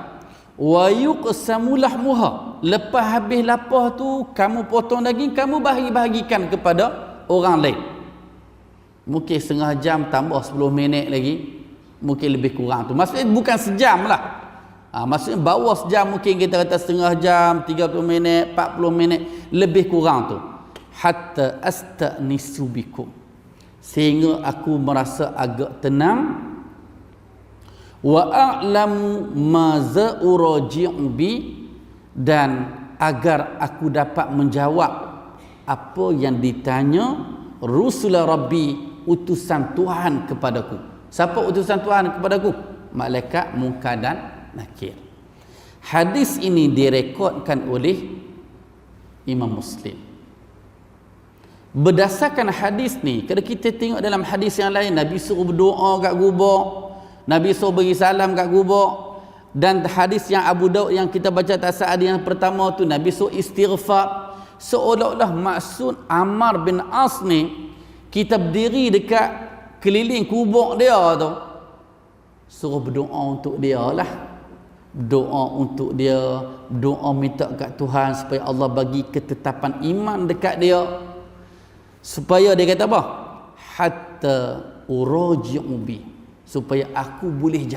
Wa yuqsamu lahmuha, lepas habis lapah tu kamu potong daging, kamu bahagi-bahagikan kepada orang lain. Mungkin setengah jam tambah 10 minit lagi, mungkin lebih kurang tu. Maksudnya bukan sejam lah. Maksudnya bawah sejam, mungkin kita kata setengah jam, 30 minit, 40 minit, lebih kurang tu. Hatta astanisu bikum, sehingga aku merasa agak tenang. Wa a'lamu ma za'uraji'u bi, dan agar aku dapat menjawab apa yang ditanya Rasulullah Rabbi, utusan Tuhan kepadaku. Siapa utusan Tuhan kepadaku? Malaikat Munkar dan Nakir. Hadis ini direkodkan oleh Imam Muslim. Berdasarkan hadis ni, kalau kita tengok dalam hadis yang lain, Nabi suruh berdoa kat gubuk, Nabi suruh bagi salam kat gubuk, dan hadis yang Abu Daud yang kita baca tasawuf yang pertama tu, Nabi suruh istighfar. Seolah-olah maksud Ammar bin As ni, kita berdiri dekat keliling kubur dia tu, suruh berdoa untuk dia lah. Doa untuk dia, doa minta kat Tuhan supaya Allah bagi ketetapan iman dekat dia, supaya dia kata apa? Hatta uraji'u bi, supaya aku boleh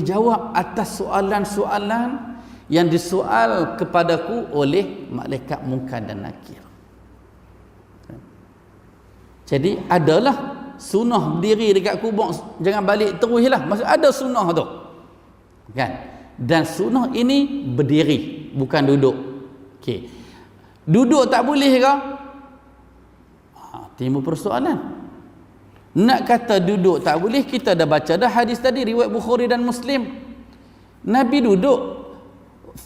jawab, atas soalan-soalan yang disoal kepadaku oleh malaikat Munkar dan Nakir. Jadi adalah sunnah berdiri dekat kubur, jangan balik terus lah. Maksud ada sunnah tu kan, dan sunnah ini berdiri, bukan duduk. Okey, duduk tak boleh ke? Timbul persoalan. Nak kata duduk tak boleh, kita dah baca dah hadis tadi riwayat Bukhari dan Muslim. Nabi duduk,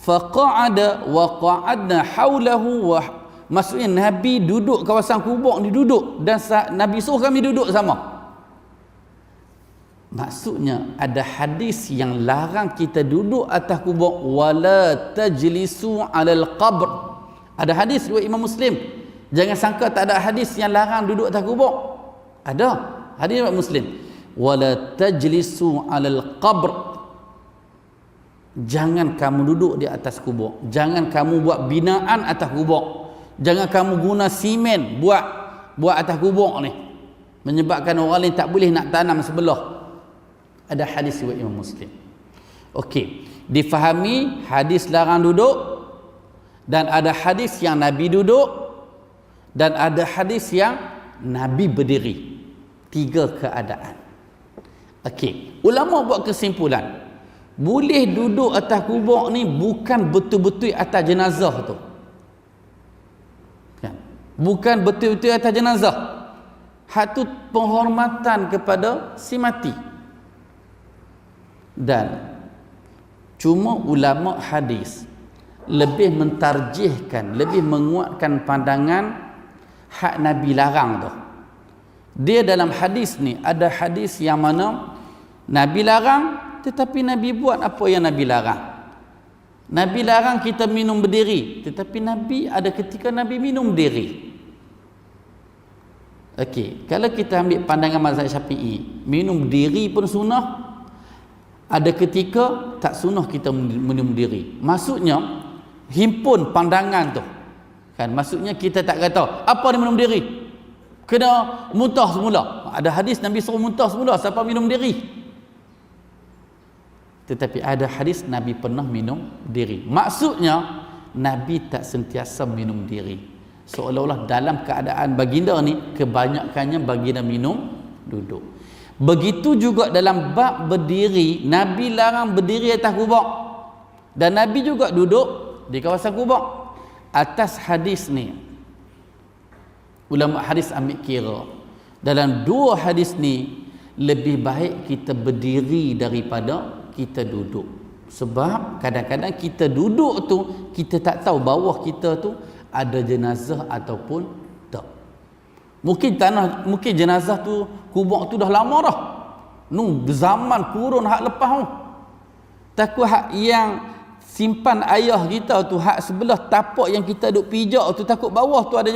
faqa'ada wa qa'adna haulahu, wa maksudnya Nabi duduk kawasan kubur ni, duduk, dan Nabi suruh kami duduk sama. Maksudnya ada hadis yang larang kita duduk atas kubur, wala tajlisu 'alal qabr. Ada hadis riwayat Imam Muslim. Jangan sangka tak ada hadis yang larang duduk atas kubur. Ada hadis riwayat Muslim, wala tajlisu 'alal qabr. Jangan kamu duduk di atas kubur, jangan kamu buat binaan atas kubur, jangan kamu guna simen buat atas kubur ni, menyebabkan orang lain tak boleh nak tanam sebelah. Ada hadis riwayat Imam Muslim. Okey, difahami hadis larang duduk, dan ada hadis yang Nabi duduk, dan ada hadis yang Nabi berdiri. 3 keadaan. Okey, ulama buat kesimpulan, boleh duduk atas kubur ni bukan betul-betul atas jenazah tu. Kan? Bukan betul-betul atas jenazah. Hak tu penghormatan kepada si mati. Dan cuma ulama hadis lebih mentarjihkan, lebih menguatkan pandangan hak Nabi larang tu. Dia dalam hadis ni ada hadis yang mana Nabi larang, tetapi Nabi buat apa yang Nabi larang. Nabi larang kita minum berdiri, tetapi Nabi ada ketika Nabi minum berdiri. Okey, kalau kita ambil pandangan mazhab Syafi'i, minum berdiri pun sunnah. Ada ketika tak sunnah kita minum berdiri. Maksudnya himpun pandangan tu. Kan, maksudnya kita tak kata apa dia minum berdiri, kena muntah semula. Ada hadis Nabi suruh muntah semula siapa minum berdiri. Tetapi ada hadis Nabi pernah minum diri. Maksudnya Nabi tak sentiasa minum diri. Seolah-olah dalam keadaan baginda ni kebanyakannya baginda minum duduk. Begitu juga dalam bab berdiri, Nabi larang berdiri atas kubur. Dan Nabi juga duduk di kawasan kubur. Atas hadis ni, ulama hadis ambil kira, dalam dua hadis ni lebih baik kita berdiri daripada kita duduk. Sebab kadang-kadang kita duduk tu, kita tak tahu bawah kita tu ada jenazah ataupun tak. Mungkin jenazah tu, kubur tu dah lama dah. Zaman kurun hak lepas tu. Takut hak yang simpan ayah kita tu, hak sebelah tapak yang kita duk pijak tu, takut bawah tu ada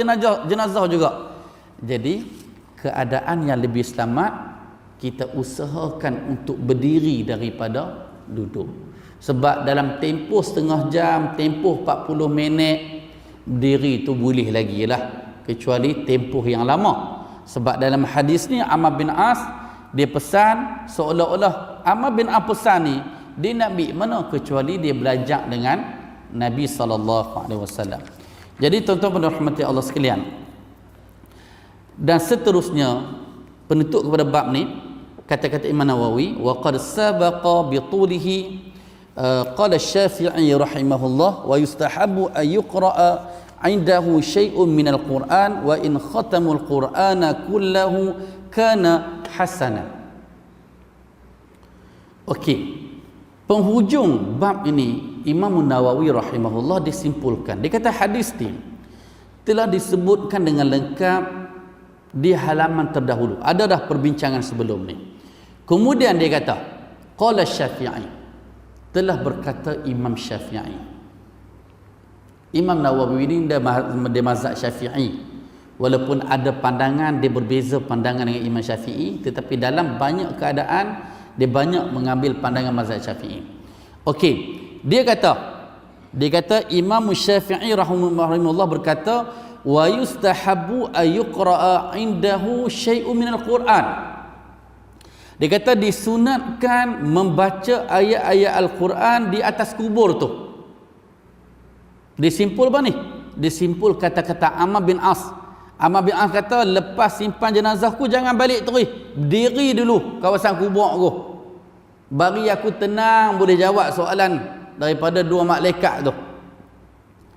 jenazah juga. Jadi keadaan yang lebih selamat, kita usahakan untuk berdiri daripada duduk. Sebab dalam tempoh setengah jam, tempoh 40 minit, berdiri tu boleh lagi lah, kecuali tempoh yang lama. Sebab dalam hadis ni Amr bin As, dia pesan seolah-olah Amr bin As pesan ni dia nak ambil mana, kecuali dia belajar dengan Nabi SAW. Jadi tuan-tuan dan rahmati Allah sekalian, dan seterusnya penutup kepada bab ni, kata-kata Imam Nawawi, wa qad sabaqa bi tulihi qala Syafi'i rahimahullah wa yustahabu an yuqra'a 'indahu syai'un min al-Qur'an wa in khatamul Qur'ana kullahu kana hasana. Okey, penghujung bab ini Imam Nawawi rahimahullah disimpulkan. Dia kata hadis ni telah disebutkan dengan lengkap di halaman terdahulu. Ada dah perbincangan sebelum ni. Kemudian dia kata, qala Syafi'i, telah berkata Imam Syafi'i. Imam Nawawi ini dia mazhab Syafi'i. Walaupun ada pandangan, dia berbeza pandangan dengan Imam Syafi'i, tetapi dalam banyak keadaan dia banyak mengambil pandangan mazhab Syafi'i. Okey, dia kata Imam Syafi'i rahimahullah berkata, wa yustahabu ayuqra'a indahu syai'un minal Qur'an. Dia kata disunatkan membaca ayat-ayat Al-Quran di atas kubur tu. Disimpul apa ni? Disimpul kata-kata Amr bin As. Amr bin As kata, lepas simpan jenazahku jangan balik terus, berdiri dulu kawasan kubur aku, bagi aku tenang boleh jawab soalan daripada dua malaikat tu.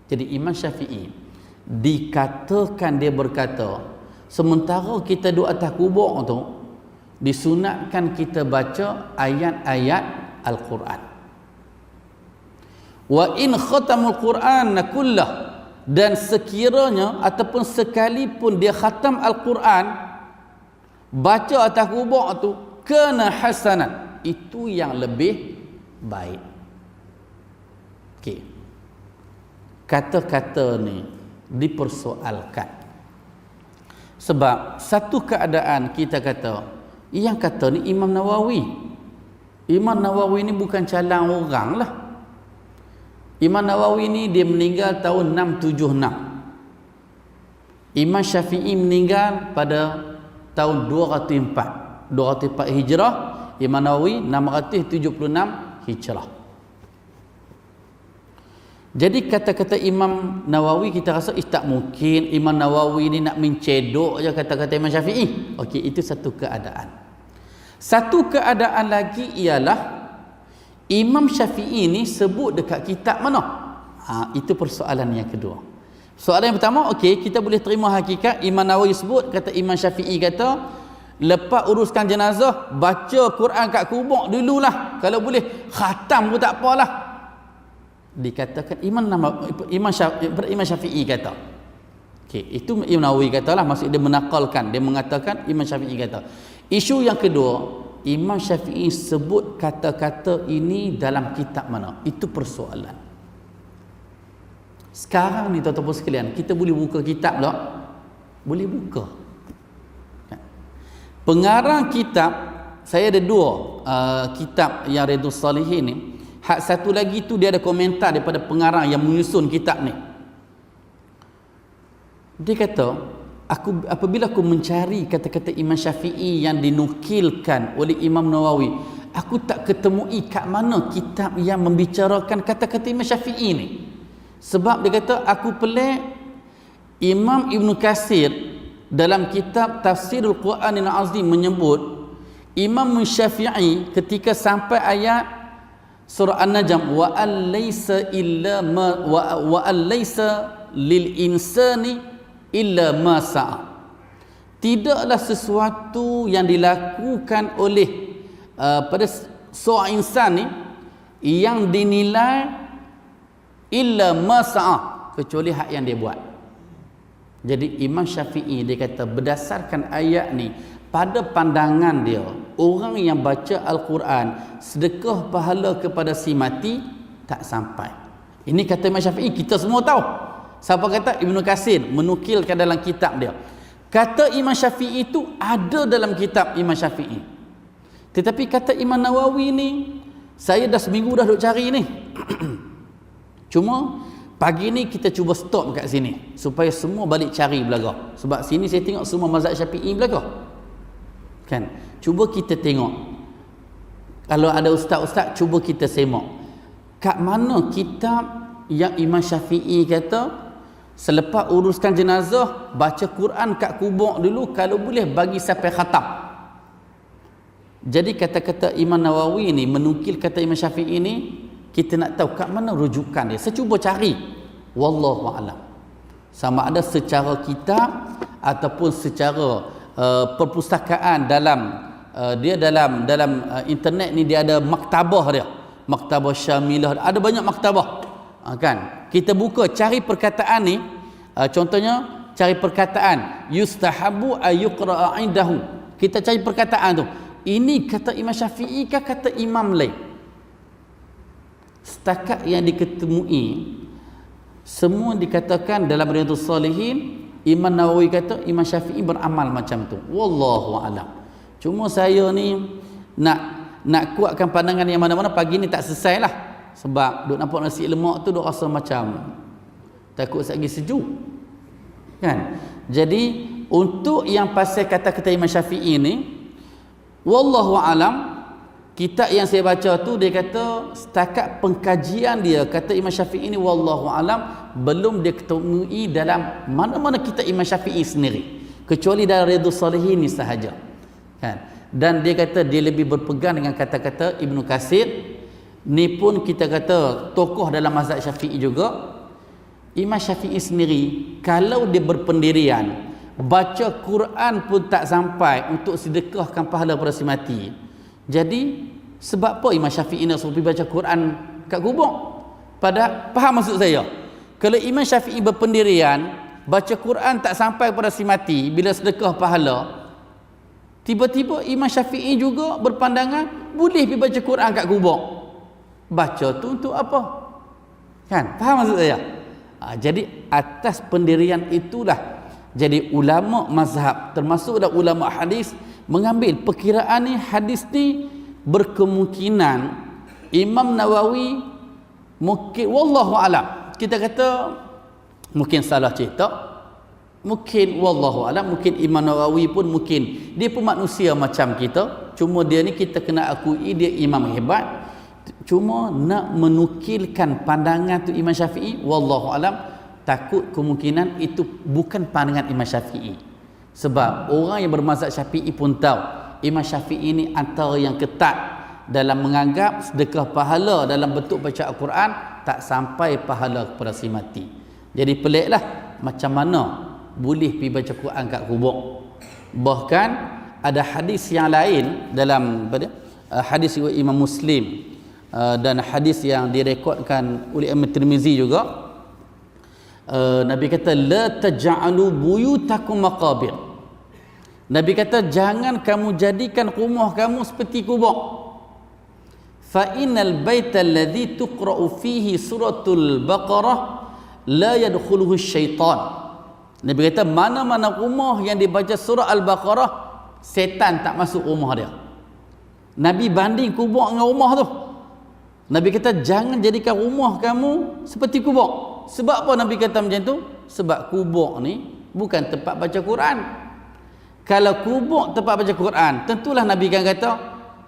Jadi Imam Syafi'i dikatakan, dia berkata, sementara kita duduk atas kubur tu, disunatkan kita baca ayat-ayat Al-Quran. Wa in khatamul Quran kullah, dan sekiranya ataupun sekalipun dia khatam Al-Quran, baca atas kubur tu, kana hasanat, itu yang lebih baik. Okey, kata-kata ni dipersoalkan sebab satu keadaan kita kata, yang kata ni Imam Nawawi. Imam Nawawi ni bukan calang orang lah. Imam Nawawi ni dia meninggal tahun 676. Imam Syafi'i meninggal pada tahun 204 Hijrah. Imam Nawawi 676 Hijrah. Jadi kata-kata Imam Nawawi kita rasa tak mungkin Imam Nawawi ni nak mencedok je kata-kata Imam Syafi'i. Okey, itu satu keadaan. Satu keadaan lagi ialah Imam Syafi'i ni sebut dekat kitab mana? Itu persoalan yang kedua. Soalan yang pertama, okey, kita boleh terima hakikat Imam Nawawi sebut, kata Imam Syafi'i kata, lepas uruskan jenazah, baca Quran kat kubur dululah. Kalau boleh khatam pun tak apalah. Dikatakan Imam Syafi'i kata. Okey, itu Imam Nawawi katalah, maksud dia menakalkan, dia mengatakan Imam Syafi'i kata. Isu yang kedua, Imam Syafi'i sebut kata-kata ini dalam kitab mana? Itu persoalan. Sekarang ni tuan-tuan sekalian, kita boleh buka kitab tak? Boleh buka. Pengarang kitab, saya ada dua kitab yang Riyadhus Salihin ni. Hak satu lagi tu dia ada komentar daripada pengarang yang menyusun kitab ni. Dia kata, apabila aku mencari kata-kata Imam Syafi'i yang dinukilkan oleh Imam Nawawi, aku tak ketemui kat mana kitab yang membicarakan kata-kata Imam Syafi'i ni. Sebab dia kata, aku pelik, Imam Ibn Katsir dalam kitab Tafsirul Quranil Azim menyebut Imam Syafi'i ketika sampai ayat surah An-Najm, wa alaysa illa ma wa alaysa lil insani illa ma sa'a. Tidaklah sesuatu yang dilakukan oleh pada seorang insan ni yang dinilai illa ma sa'a, kecuali hak yang dia buat. Jadi Imam Syafi'i dia kata berdasarkan ayat ni, pada pandangan dia, orang yang baca Al-Quran sedekah pahala kepada si mati tak sampai. Ini kata Imam Syafi'i, kita semua tahu. Siapa kata? Ibnu Katsir menukilkan dalam kitab dia. Kata Imam Syafi'i itu ada dalam kitab Imam Syafi'i. Tetapi kata Imam Nawawi ni, saya dah seminggu dah duk cari ni. Cuma pagi ni kita cuba stop kat sini supaya semua balik cari belakang. Sebab sini saya tengok semua mazhab Syafi'i belakang. Kan? Cuba kita tengok. Kalau ada ustaz-ustaz, cuba kita semak. Kat mana kitab yang Imam Syafi'i kata selepas uruskan jenazah, baca Quran kat kubur dulu, kalau boleh bagi sampai khatam. Jadi kata-kata Imam Nawawi ni menukil kata Imam Syafi'i ni, kita nak tahu kat mana rujukan dia. Saya cuba cari. Wallahu a'lam. Sama ada secara kitab ataupun secara perpustakaan dalam dia dalam internet ni, dia ada maktabah dia. Maktabah Syamilah, ada banyak maktabah. Kan? Kita buka cari perkataan ni, contohnya cari perkataan yustahabu ayuqra'a indahu. Kita cari perkataan tu. Ini kata Imam Syafi'i kah kata imam lain? Setakat yang diketemui, semua dikatakan dalam Riyadhus Shalihin, Imam Nawawi kata Imam Syafi'i beramal macam tu. Wallahu a'lam. Cuma saya ni nak kuatkan pandangan yang mana-mana, pagi ni tak selesai lah. Sebab duk nampak nasi lemak tu duk rasa macam takut lagi sejuk. Kan? Jadi untuk yang pasal kata-kata Imam Syafi'i ni, wallahu a'lam, kitab yang saya baca tu dia kata setakat pengkajian dia, kata Imam Syafi'i ni wallahu alam, belum dia ketemui dalam mana-mana kitab Imam Syafi'i sendiri, kecuali dalam Riyadhus Shalihin ni sahaja. Kan? Dan dia kata dia lebih berpegang dengan kata-kata Ibnu Katsir. Ni pun kita kata tokoh dalam mazhab Syafi'i juga. Imam Syafi'i sendiri kalau dia berpendirian baca Quran pun tak sampai untuk sedekahkan pahala pada si mati. Jadi sebab apa Imam Syafi'i nak suruh baca Quran kat kubur? Faham maksud saya? Kalau Imam Syafi'i berpendirian baca Quran tak sampai pada si mati bila sedekah pahala, tiba-tiba Imam Syafi'i juga berpandangan boleh pergi baca Quran kat kubur. Baca tu untuk apa? Kan? Faham maksud saya? Jadi atas pendirian itulah jadi ulama mazhab termasuklah ulama hadis mengambil perkiraan ni, hadis ni berkemungkinan Imam Nawawi mungkin, wallahu alam, kita kata mungkin salah cerita, mungkin wallahu alam, mungkin Imam Nawawi pun mungkin dia pun manusia macam kita, cuma dia ni kita kena akui dia imam hebat, cuma nak menukilkan pandangan tu Imam Syafi'i, wallahu alam, takut kemungkinan itu bukan pandangan Imam Syafi'i. Sebab orang yang bermazhab Syafi'i pun tahu Imam Syafi'i ini antara yang ketat dalam menganggap sedekah pahala dalam bentuk baca Al-Quran tak sampai pahala kepada si mati. Jadi peliklah macam mana boleh pergi baca Quran kat kubur. Bahkan ada hadis yang lain dalam hadis Imam Muslim dan hadis yang direkodkan oleh Imam Tirmizi juga. Nabi kata la taj'alu buyutakum maqabir. Nabi kata jangan kamu jadikan rumah kamu seperti kubur. Fa innal baita alladhi tuqra'u fihi suratul Baqarah la yadkhuluhu syaitan. Nabi kata mana-mana rumah yang dibaca surah Al-Baqarah, setan tak masuk rumah dia. Nabi banding kubur dengan rumah tu. Nabi kata jangan jadikan rumah kamu seperti kubur. Sebab apa Nabi kata macam tu? Sebab kubur ni bukan tempat baca Quran. Kalau kubur tempat baca Quran, tentulah Nabi kan kata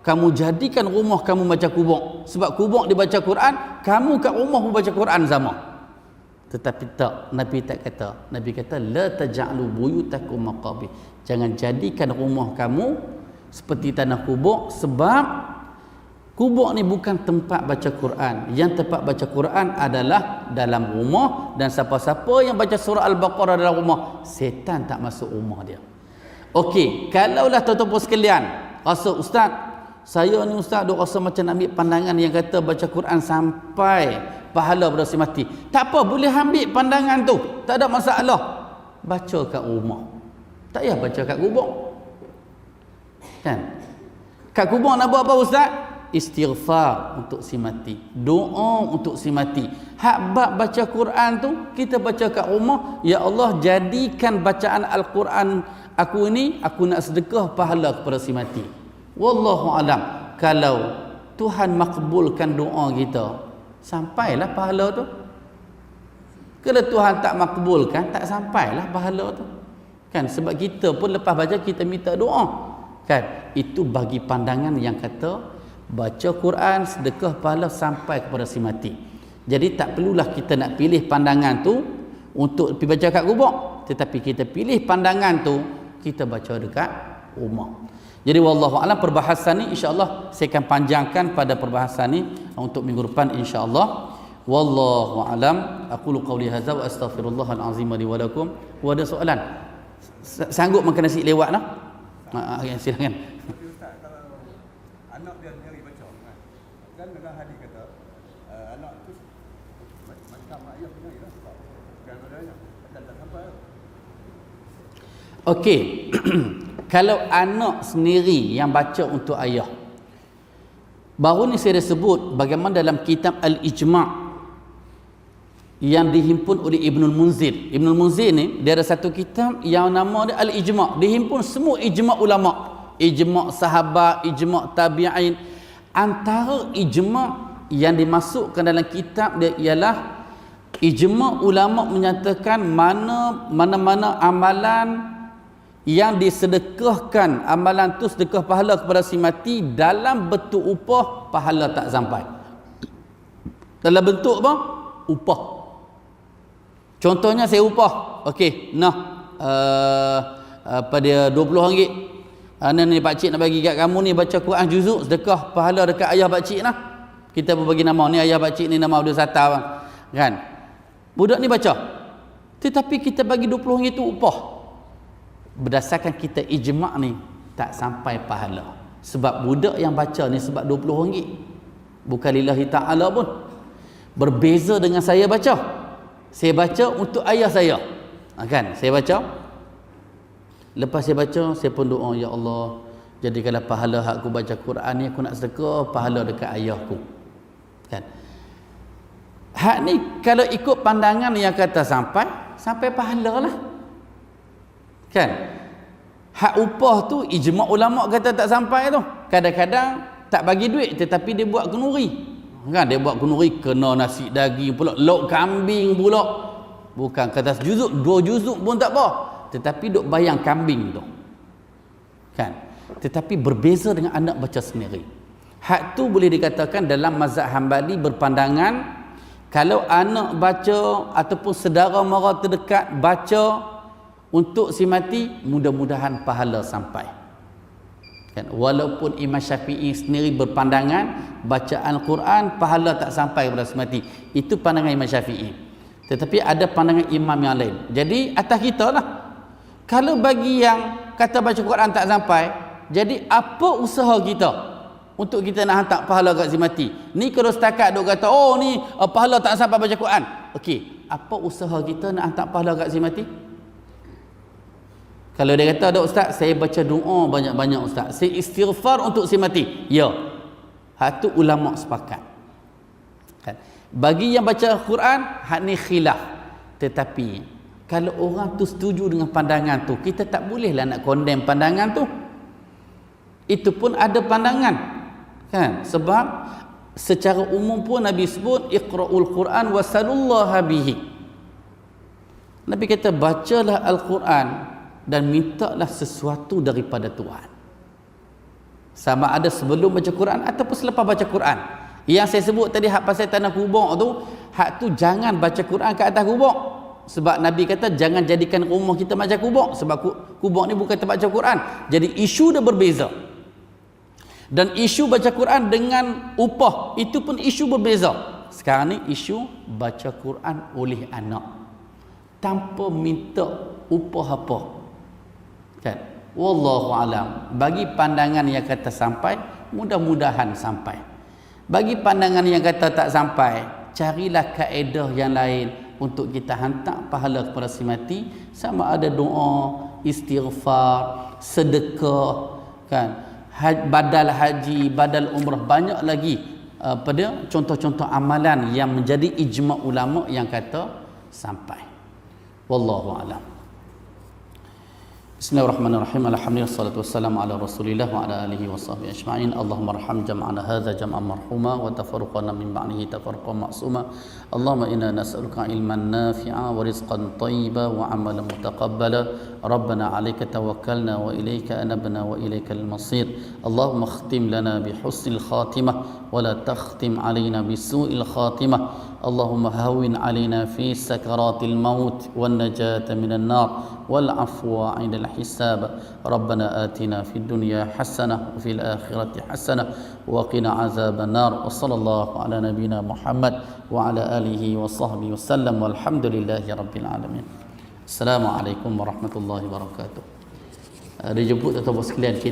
kamu jadikan rumah kamu baca kubur. Sebab kubur dibaca Quran, kamu kat rumah pun baca Quran sama. Tetapi tak, Nabi tak kata. Nabi kata la taj'alu buyutakum maqabir. Jangan jadikan rumah kamu seperti tanah kubur, sebab kubur ni bukan tempat baca Quran. Yang tempat baca Quran adalah dalam rumah, dan siapa-siapa yang baca surah Al-Baqarah dalam rumah, setan tak masuk rumah dia. Okey, kalaulah tuan-tuan sekalian rasa, ustaz, saya ni ustaz duk rasa macam nak ambil pandangan yang kata baca Quran sampai pahala berasi mati. Tak apa, boleh ambil pandangan tu, tak ada masalah. Baca kat rumah, tak payah baca kat kubur. Kan? Kat kubur nak buat apa ustaz? Istighfar untuk si mati, doa untuk si mati. Hak bab baca Quran tu kita baca kat rumah, ya Allah jadikan bacaan Al-Quran aku ni, aku nak sedekah pahala kepada si mati. Wallahu alam. Kalau Tuhan makbulkan doa kita, sampailah pahala tu. Kalau Tuhan tak makbulkan, tak sampailah pahala tu. Kan, sebab kita pun lepas baca kita minta doa. Kan, itu bagi pandangan yang kata baca Quran sedekah pahala sampai kepada si mati. Jadi tak perlulah kita nak pilih pandangan tu untuk pergi baca kat kubur, tetapi kita pilih pandangan tu kita baca dekat rumah. Jadi wallahu alam, perbahasan ni insya-Allah saya akan panjangkan pada perbahasan ni untuk minggu depan insya-Allah. Wallahu alam. Aqulu qawli hadza wa astaghfirullahal azim li wa lakum. Wa ada soalan? Sanggup makan nasi lewat lah? Silakan. Ustaz, kalau anak dia sendiri baca kan dengan hadis kata anak tu macam ayah sendiri lah, sebab kadang-kadang tak sampai. Okey. Kalau anak sendiri yang baca untuk ayah, baru ni saya dah sebut bagaimana dalam kitab Al-Ijma' yang dihimpun oleh Ibnul Munzir. Ibnul Munzir ni dia ada satu kitab yang nama dia Al-Ijma'. Dihimpun semua ijma' ulama, ijma' sahabat, ijma' tabi'in. Antara ijma' yang dimasukkan dalam kitab dia ialah ijma' ulama menyatakan mana-mana amalan yang disedekahkan, amalan tu sedekah pahala kepada si mati dalam bentuk upah, pahala tak sampai. Dalam bentuk apa? Upah. Contohnya saya upah, okey, pada RM20. Ni pak cik nak bagi kat kamu ni baca Quran juzuk sedekah pahala dekat ayah pak cik lah. Kita pun bagi nama ni ayah pak cik ni, nama Abdul Sattar bang. Kan? Budak ni baca. Tetapi kita bagi RM20 itu upah. Berdasarkan kita ijma' ni tak sampai pahala. Sebab budak yang baca ni sebab RM20. Bukan lillahi ta'ala pun. Berbeza dengan saya baca. Saya baca untuk ayah saya. Kan? Saya baca. Lepas saya baca, saya pun doa, ya Allah, jadikanlah pahala hak aku baca Quran ni, aku nak sedekah pahala dekat ayahku. Kan? Hak ni kalau ikut pandangan yang kata sampai pahala lah. Kan? Hak upah tu ijma' ulama kata tak sampai tu. Kadang-kadang tak bagi duit tetapi dia buat kenduri. Kan, dia buat kenduri kena nasi daging pula, lauk kambing pula. Bukan kata juzuk, 2 juzuk pun tak apa, tetapi duk bayang kambing tu. Kan? Tetapi berbeza dengan anak baca sendiri. Hak tu boleh dikatakan dalam mazhab Hambali berpandangan kalau anak baca ataupun saudara mara terdekat baca untuk si mati, mudah-mudahan pahala sampai. Kan? Walaupun Imam Syafi'i sendiri berpandangan bacaan Quran pahala tak sampai kepada si mati. Itu pandangan Imam Syafi'i. Tetapi ada pandangan imam yang lain. Jadi atas kita lah. Kalau bagi yang kata baca Quran tak sampai, jadi apa usaha kita untuk kita nak hantar pahala kat si mati? Ni kalau setakat duk kata, oh ni pahala tak sampai baca Quran. Okey, apa usaha kita nak hantar pahala kat si mati? Kalau dia kata, "Dok ustaz, saya baca doa banyak-banyak ustaz. Saya istighfar untuk si mati." Ya. Hak tu ulama sepakat. Kan? Bagi yang baca Quran, hak ni khilaf. Tetapi kalau orang tu setuju dengan pandangan tu, kita tak bolehlah nak condemn pandangan tu. Itu pun ada pandangan. Kan? Sebab secara umum pun Nabi sebut iqra'ul Quran wasallallahu bihi. Nabi kata bacalah Al-Quran dan mintalah sesuatu daripada Tuhan. Sama ada sebelum baca Quran ataupun selepas baca Quran. Yang saya sebut tadi hak pasal tanah kubur tu, hak tu jangan baca Quran kat atas kubur. Sebab Nabi kata jangan jadikan rumah kita macam kubur. Sebab kubur ni bukan tempat baca Quran. Jadi isu dia berbeza. Dan isu baca Quran dengan upah itu pun isu berbeza. Sekarang ni isu baca Quran oleh anak tanpa minta upah apa. Kan? Wallahu alam. Bagi pandangan yang kata sampai, mudah-mudahan sampai. Bagi pandangan yang kata tak sampai, carilah kaedah yang lain untuk kita hantar pahala kepada si mati, sama ada doa, istighfar, sedekah, kan? Badal haji, badal umrah, banyak lagi pada contoh-contoh amalan yang menjadi ijma' ulama yang kata sampai. Wallahu a'lam. Bismillahirrahmanirrahim. Alhamdulillah wassalatu wassalamu ala Rasulillah wa ala alihi washabbihi ajma'in. Allahumma arham jam'ana hadza jam'an marhuma wa tafarraqana min ba'dihi tafarruqan ma'suma. Allahumma inna nas'aluka ilman nafi'a wa rizqan thayyiba wa 'amalan mutaqabbala. ربنا عليك توكلنا وإليك أنبنا وإليك المصير اللهم اختم لنا بحسن الخاتمة ولا تختم علينا بسوء الخاتمة اللهم هون علينا في سكرات الموت والنجاة من النار والعفو عند الحساب ربنا آتنا في الدنيا حسنة وفي الآخرة حسنة وقنا عذاب النار وصلى الله على نبينا محمد وعلى آله وصحبه وسلم والحمد لله رب العالمين. Assalamualaikum warahmatullahi wabarakatuh. Dijemput atau sekalian kita